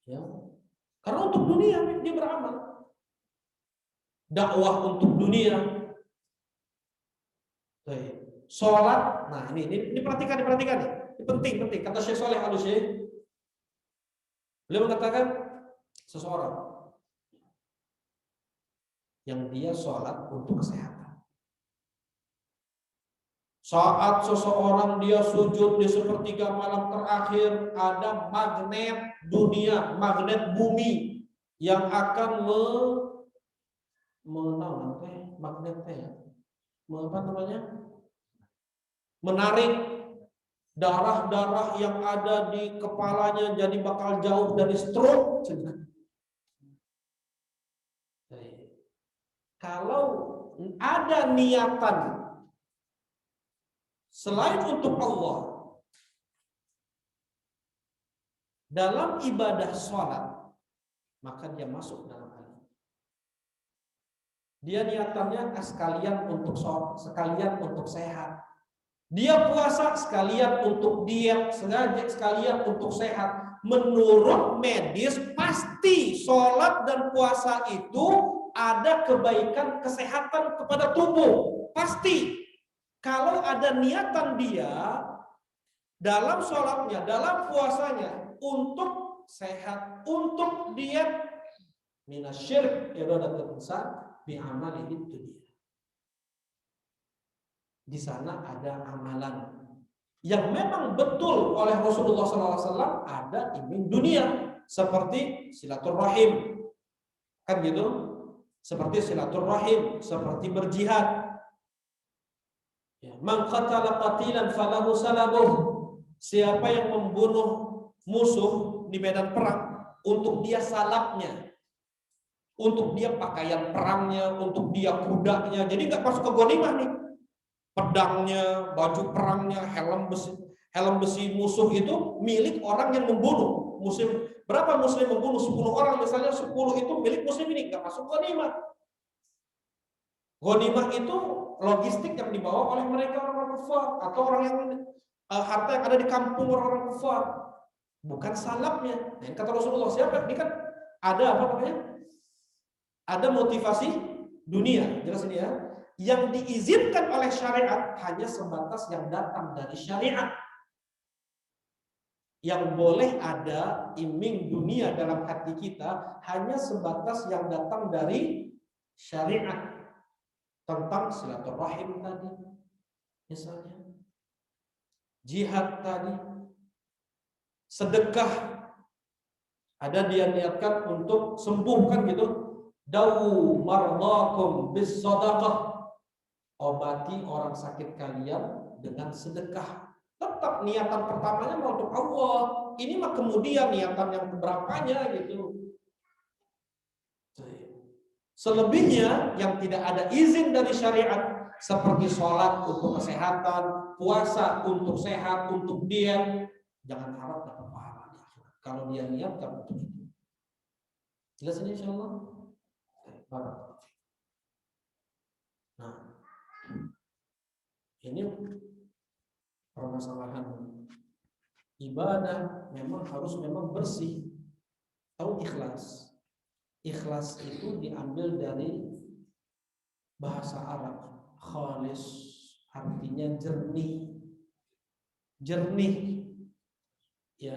Ya. Karena untuk dunia dia beramal. Dakwah untuk dunia. Sholat, nah ini perhatikan nih. Ini penting. Kata Syekh Shalih Al-Syekh, beliau mengatakan seseorang yang dia sholat untuk kesehatan. Saat seseorang dia sujud di sepertiga malam terakhir, ada magnet dunia, magnet bumi yang akan menarik darah-darah yang ada di kepalanya jadi bakal jauh dari stroke. Kalau ada niatan selain untuk Allah dalam ibadah sholat, maka dia masuk dalam hal ini. Dia niatannya sekalian untuk sholat, sekalian untuk sehat. Dia puasa sekalian untuk diet, sekalian untuk sehat. Menurut medis pasti sholat dan puasa itu ada kebaikan kesehatan kepada tubuh. Pasti. Kalau ada niatan dia dalam sholatnya, dalam puasanya untuk sehat, untuk diet, minasyirk iradatul insan bi amalihi dunia. Di sana ada amalan yang memang betul oleh Rasulullah SAW, ada iming dunia seperti silaturahim, kan gitu, seperti silaturahim, seperti berjihad. Man qatala qatilan falahu salabuh. Siapa yang membunuh musuh di medan perang, untuk dia salapnya, untuk dia pakaian perangnya, untuk dia kudanya. Jadi nggak masuk ke ghanimah nih. Pedangnya, baju perangnya, helm besi musuh itu milik orang yang membunuh. Muslim, berapa muslim membunuh 10 orang misalnya, 10 itu milik muslim ini, nggak masuk ghanimah. Ghanimah itu logistik yang dibawa oleh mereka orang-orang kufar atau orang yang harta yang ada di kampung orang-orang kufar, bukan salapnya. Nah, kata Rasulullah, siapa? Ini kan ada ada motivasi dunia, jelas ini ya. Yang diizinkan oleh syariat hanya sebatas yang datang dari syariat. Yang boleh ada iming dunia dalam hati kita hanya sebatas yang datang dari syariat. tentang silaturahim tadi, misalnya jihad tadi, sedekah, ada dia niatkan untuk sembuhkan gitu, dawu mardakum bis sadaqah, obati orang sakit kalian dengan sedekah. Tetap niatan pertamanya mau untuk Allah, ini mah kemudian niatan yang keberapanya gitu. Selebihnya yang tidak ada izin dari syariat, seperti sholat untuk kesehatan, puasa untuk sehat, untuk diet, jangan harap dapat pahala di akhirat kalau dia niatkan untuk itu. Jelas ini insyaallah. Nah, ini permasalahan ibadah memang harus bersih, tahu ikhlas. Ikhlas itu diambil dari bahasa Arab, khalis, artinya jernih. Jernih, ya.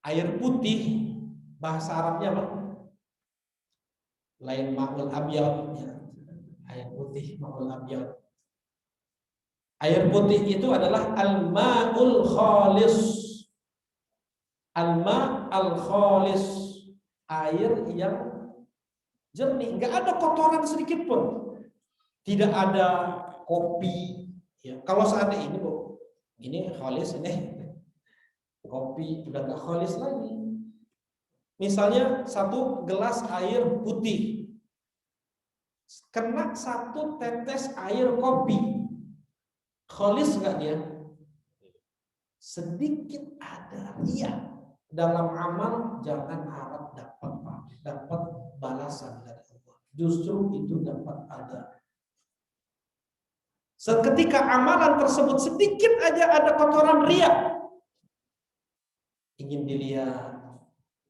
Air putih, bahasa Arabnya apa? Lain ma'ul abyad, ya. Air putih, ma'ul abyad. Air putih itu adalah al-ma'ul khalis. Al-ma' al-khalis, air yang jernih, nggak ada kotoran sedikit pun, tidak ada kopi. Ya, kalau seandainya ini bu, ini khalis, ini kopi udah nggak khalis lagi. Misalnya satu gelas air putih, kena satu tetes air kopi, khalis nggak dia? Sedikit ada ria. Dalam amal jangan harap dapat balasan dari Allah. Justru itu dapat ada. Seketika amalan tersebut sedikit aja ada kotoran ria, ingin dilihat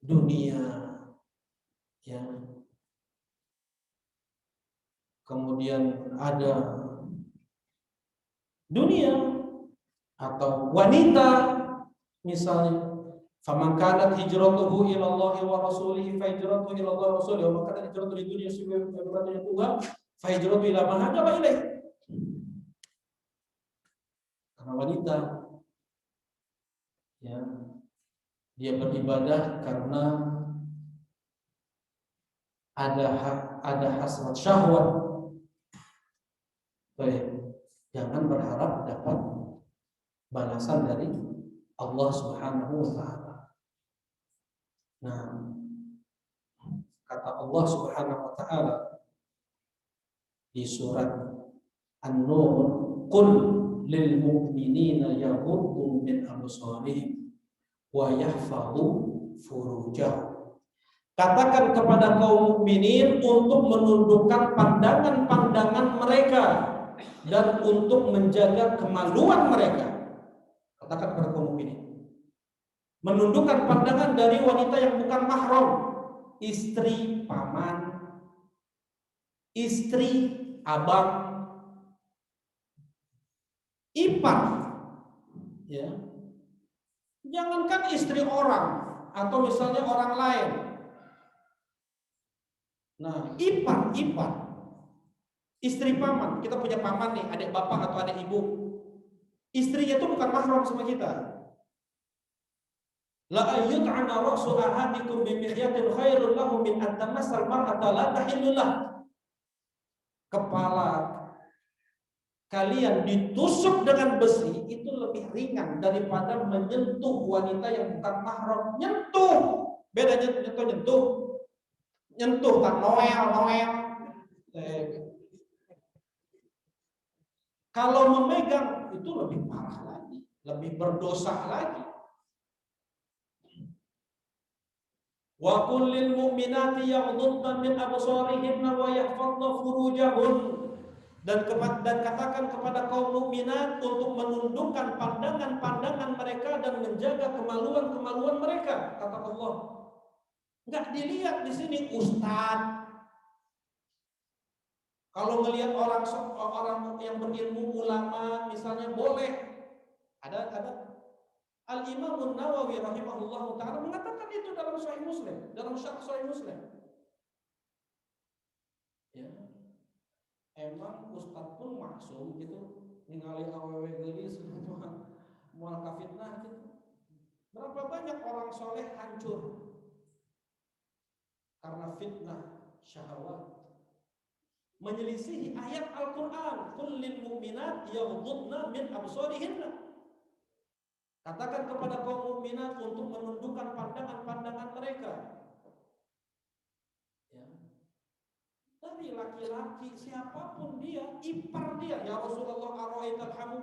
dunia, ya. Kemudian ada dunia atau wanita misalnya. Faman kanat hijratuhu ila Allah wa rasulih fa hijratuhu ila Allah wa rasulih, wa man kanat hijratuhu li dunya yusibuha fa hijratuhu ila ma hajara ilaih. Karena wanita, ya, dia beribadah karena ada hasrat syahwat. Baik, jangan berharap dapat balasan dari Allah Subhanahu wa taala. Nah, kata Allah Subhanahu wa taala di surat An-Nur, qul lil mu'minina yaghuddu min absarihim wa yahfazu furujahum. Katakan kepada kaum mukminin untuk menundukkan pandangan-pandangan mereka dan untuk menjaga kemaluan mereka. Katakan kepada kaum mukminin, menundukkan pandangan dari wanita yang bukan mahram, istri paman, istri abang, ipar, ya. Jangankan istri orang atau misalnya orang lain. Nah, ipar, istri paman. Kita punya paman nih, adik bapak atau adik ibu. Istrinya itu bukan mahram sama kita. La ayyut'ana ra'su ahadikum bi mikhyatin khairul lahu min an tamassal mar'ata la tahillullah. Kepala kalian ditusuk dengan besi itu lebih ringan daripada menyentuh wanita yang bukan mahram. Nyentuh, bedanya nyentuh tak noel. Kalau memegang itu lebih parah lagi, lebih berdosa lagi. Wa qul lil mu'minati yaghdudna min absarihinna wa yahfazna furujahun. Dan katakan kepada kaum mukminat untuk menundukkan pandangan-pandangan mereka dan menjaga kemaluan-kemaluan mereka, kata Allah. Enggak dilihat di sini ustaz. Kalau melihat orang yang berilmu, ulama misalnya boleh. Ada Al-Imam An-Nawawi rahimahullah ta'ala mengatakan itu dalam Sahih Muslim, dalam syarh Sahih Muslim. Ya. emang ustadz pun maksum gitu ningali awewe geulis moal kafitnah gitu. Berapa banyak orang soleh hancur karena fitnah syahwat, menyelisihi ayat Al-Quran. Qul lil mu'minat yaghuddna min absarihinna. Katakan kepada kaum mukminat untuk menundukkan pandangan-pandangan mereka. Ya. Dari laki-laki siapapun dia, ipar dia, ya Rasulullah ara'aital hamu.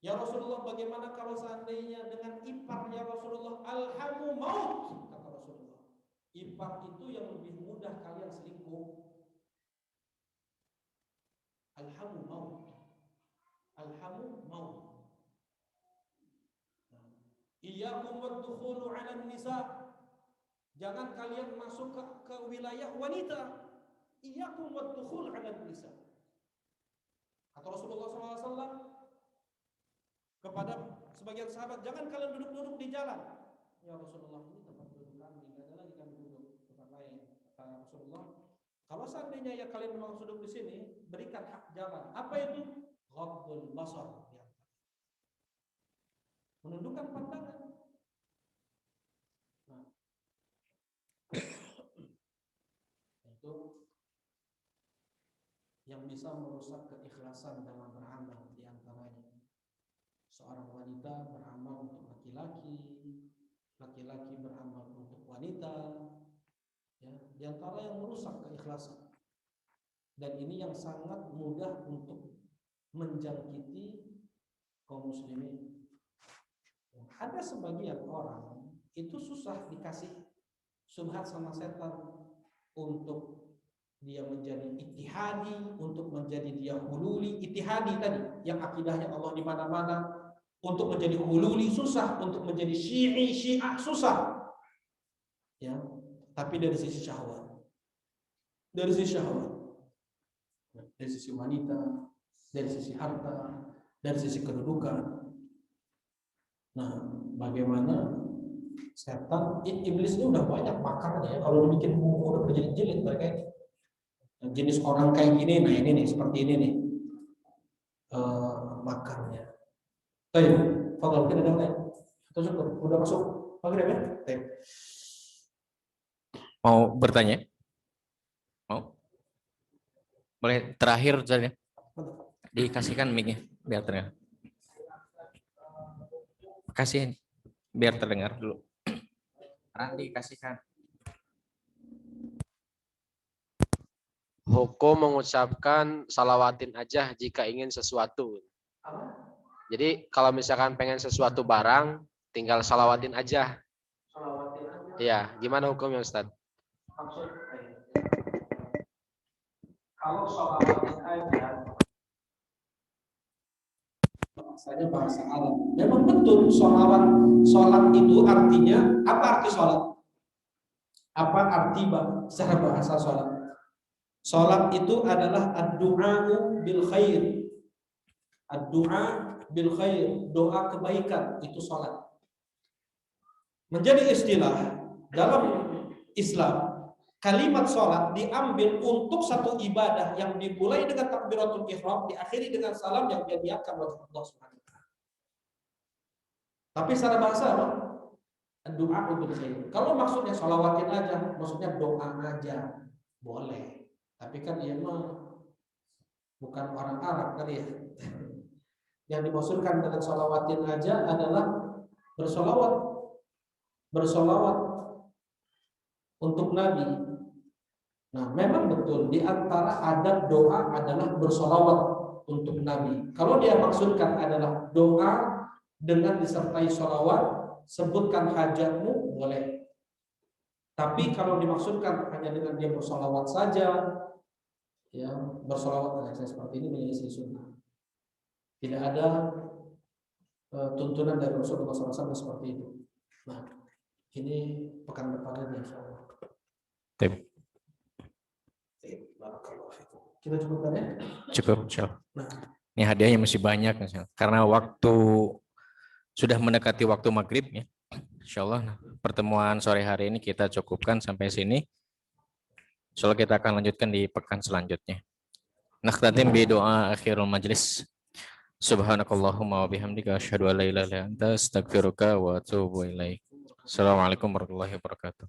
Ya Rasulullah, bagaimana kalau seandainya dengan ipar ya Rasulullah, alhamu maut, kata Rasulullah. Ipar itu yang lebih mudah kalian selingkuh. Alhamu maut. Alhamu maut. Iyyakum waddukhulu 'ala nisa. Jangan kalian masuk ke wilayah wanita. Iyyakum waddukhul 'ala nisa. Kata Rasulullah SAW kepada sebagian sahabat, jangan kalian duduk-duduk di jalan. Ya Rasulullah, ini tempat duduk kami, tidak ada lagi kami duduk tempat lain. Kata Rasulullah, kalau seandainya ya kalian memang duduk di sini, berikan hak jalan. Apa itu? Ghaddul basar. Menundukkan pandangan. Nah, itu yang bisa merusak keikhlasan dalam beramal, di antaranya seorang wanita beramal untuk laki-laki, laki-laki beramal untuk wanita, ya, di antara yang merusak keikhlasan. Dan ini yang sangat mudah untuk menjangkiti kaum muslimin. Ada sebagian orang itu susah dikasih subhat sama setan untuk dia menjadi ittihadi, untuk menjadi dia hululi. Ittihadi tadi yang akidahnya Allah di mana-mana, untuk menjadi hululi susah, untuk menjadi syiah susah. Ya, tapi dari sisi syahwat. Dari sisi syahwat. Dari sisi wanita, dari sisi harta, dari sisi kedudukan. Nah, bagaimana setan, iblis ini udah banyak makarnya ya. Kalau dibikin buku udah berjilid-jilid mereka ini. Jenis orang kayak gini, nah ini nih, seperti ini nih makarnya. Baik, Fadal, kita ada lain. Atau syukur, udah masuk maghrib ya? Baik. Mau bertanya? Mau? Boleh terakhir saja. Dikasihkan mic-nya biar terdengar. Kasihin biar terdengar dulu. Randi kasihkan. Hukum mengucapkan salawatin aja jika ingin sesuatu. Jadi kalau misalkan pengen sesuatu barang, tinggal salawatin aja. Salawatin aja. Iya, gimana hukumnya Ustaz? Kalau salawatin aja, bahasanya bahasa Arab. Memang betul sholat itu artinya apa? Arti sholat? Apa arti secara bahasa sholat? Sholat itu adalah ad-du'a'u bil khair. Ad-du'a bil khair, doa kebaikan, itu sholat. Menjadi istilah dalam Islam, kalimat sholat diambil untuk satu ibadah yang dimulai dengan takbiratul ihram, diakhiri dengan salam yang diakan oleh Allah Subhanahu wa taala. Tapi secara bahasa apa? Doa bil khair. Kalau maksudnya sholawatin aja, maksudnya doa aja, boleh. Tapi kan dia mah bukan orang Arab kali ya. Yang dimaksudkan dengan sholawatin aja adalah bersolawat untuk Nabi. Nah, memang betul di antara adab doa adalah bersolawat untuk Nabi. Kalau dia maksudkan adalah doa dengan disertai solawat, sebutkan hajatmu, boleh. Tapi kalau dimaksudkan hanya dengan dia bersolawat saja, ya bersolawat seperti ini menjadi sunnah. Tidak ada tuntunan dari Rasulullah SAW seperti itu. Nah, ini pekan depan insya Allah. Kita cukupkan ya? Cukup, insya Allah. Nah, Ini hadiahnya masih banyak, karena waktu sudah mendekati waktu maghrib ya. Insya Allah pertemuan sore hari ini kita cukupkan sampai sini. Insya Allah kita akan lanjutkan di pekan selanjutnya. Nakhtatim bi doa akhirul majlis. Subhanakallahumma wa bihamdika asyhadu an la ilaha illa anta astaghfiruka wa atubu ilaik. Assalamualaikum warahmatullahi wabarakatuh.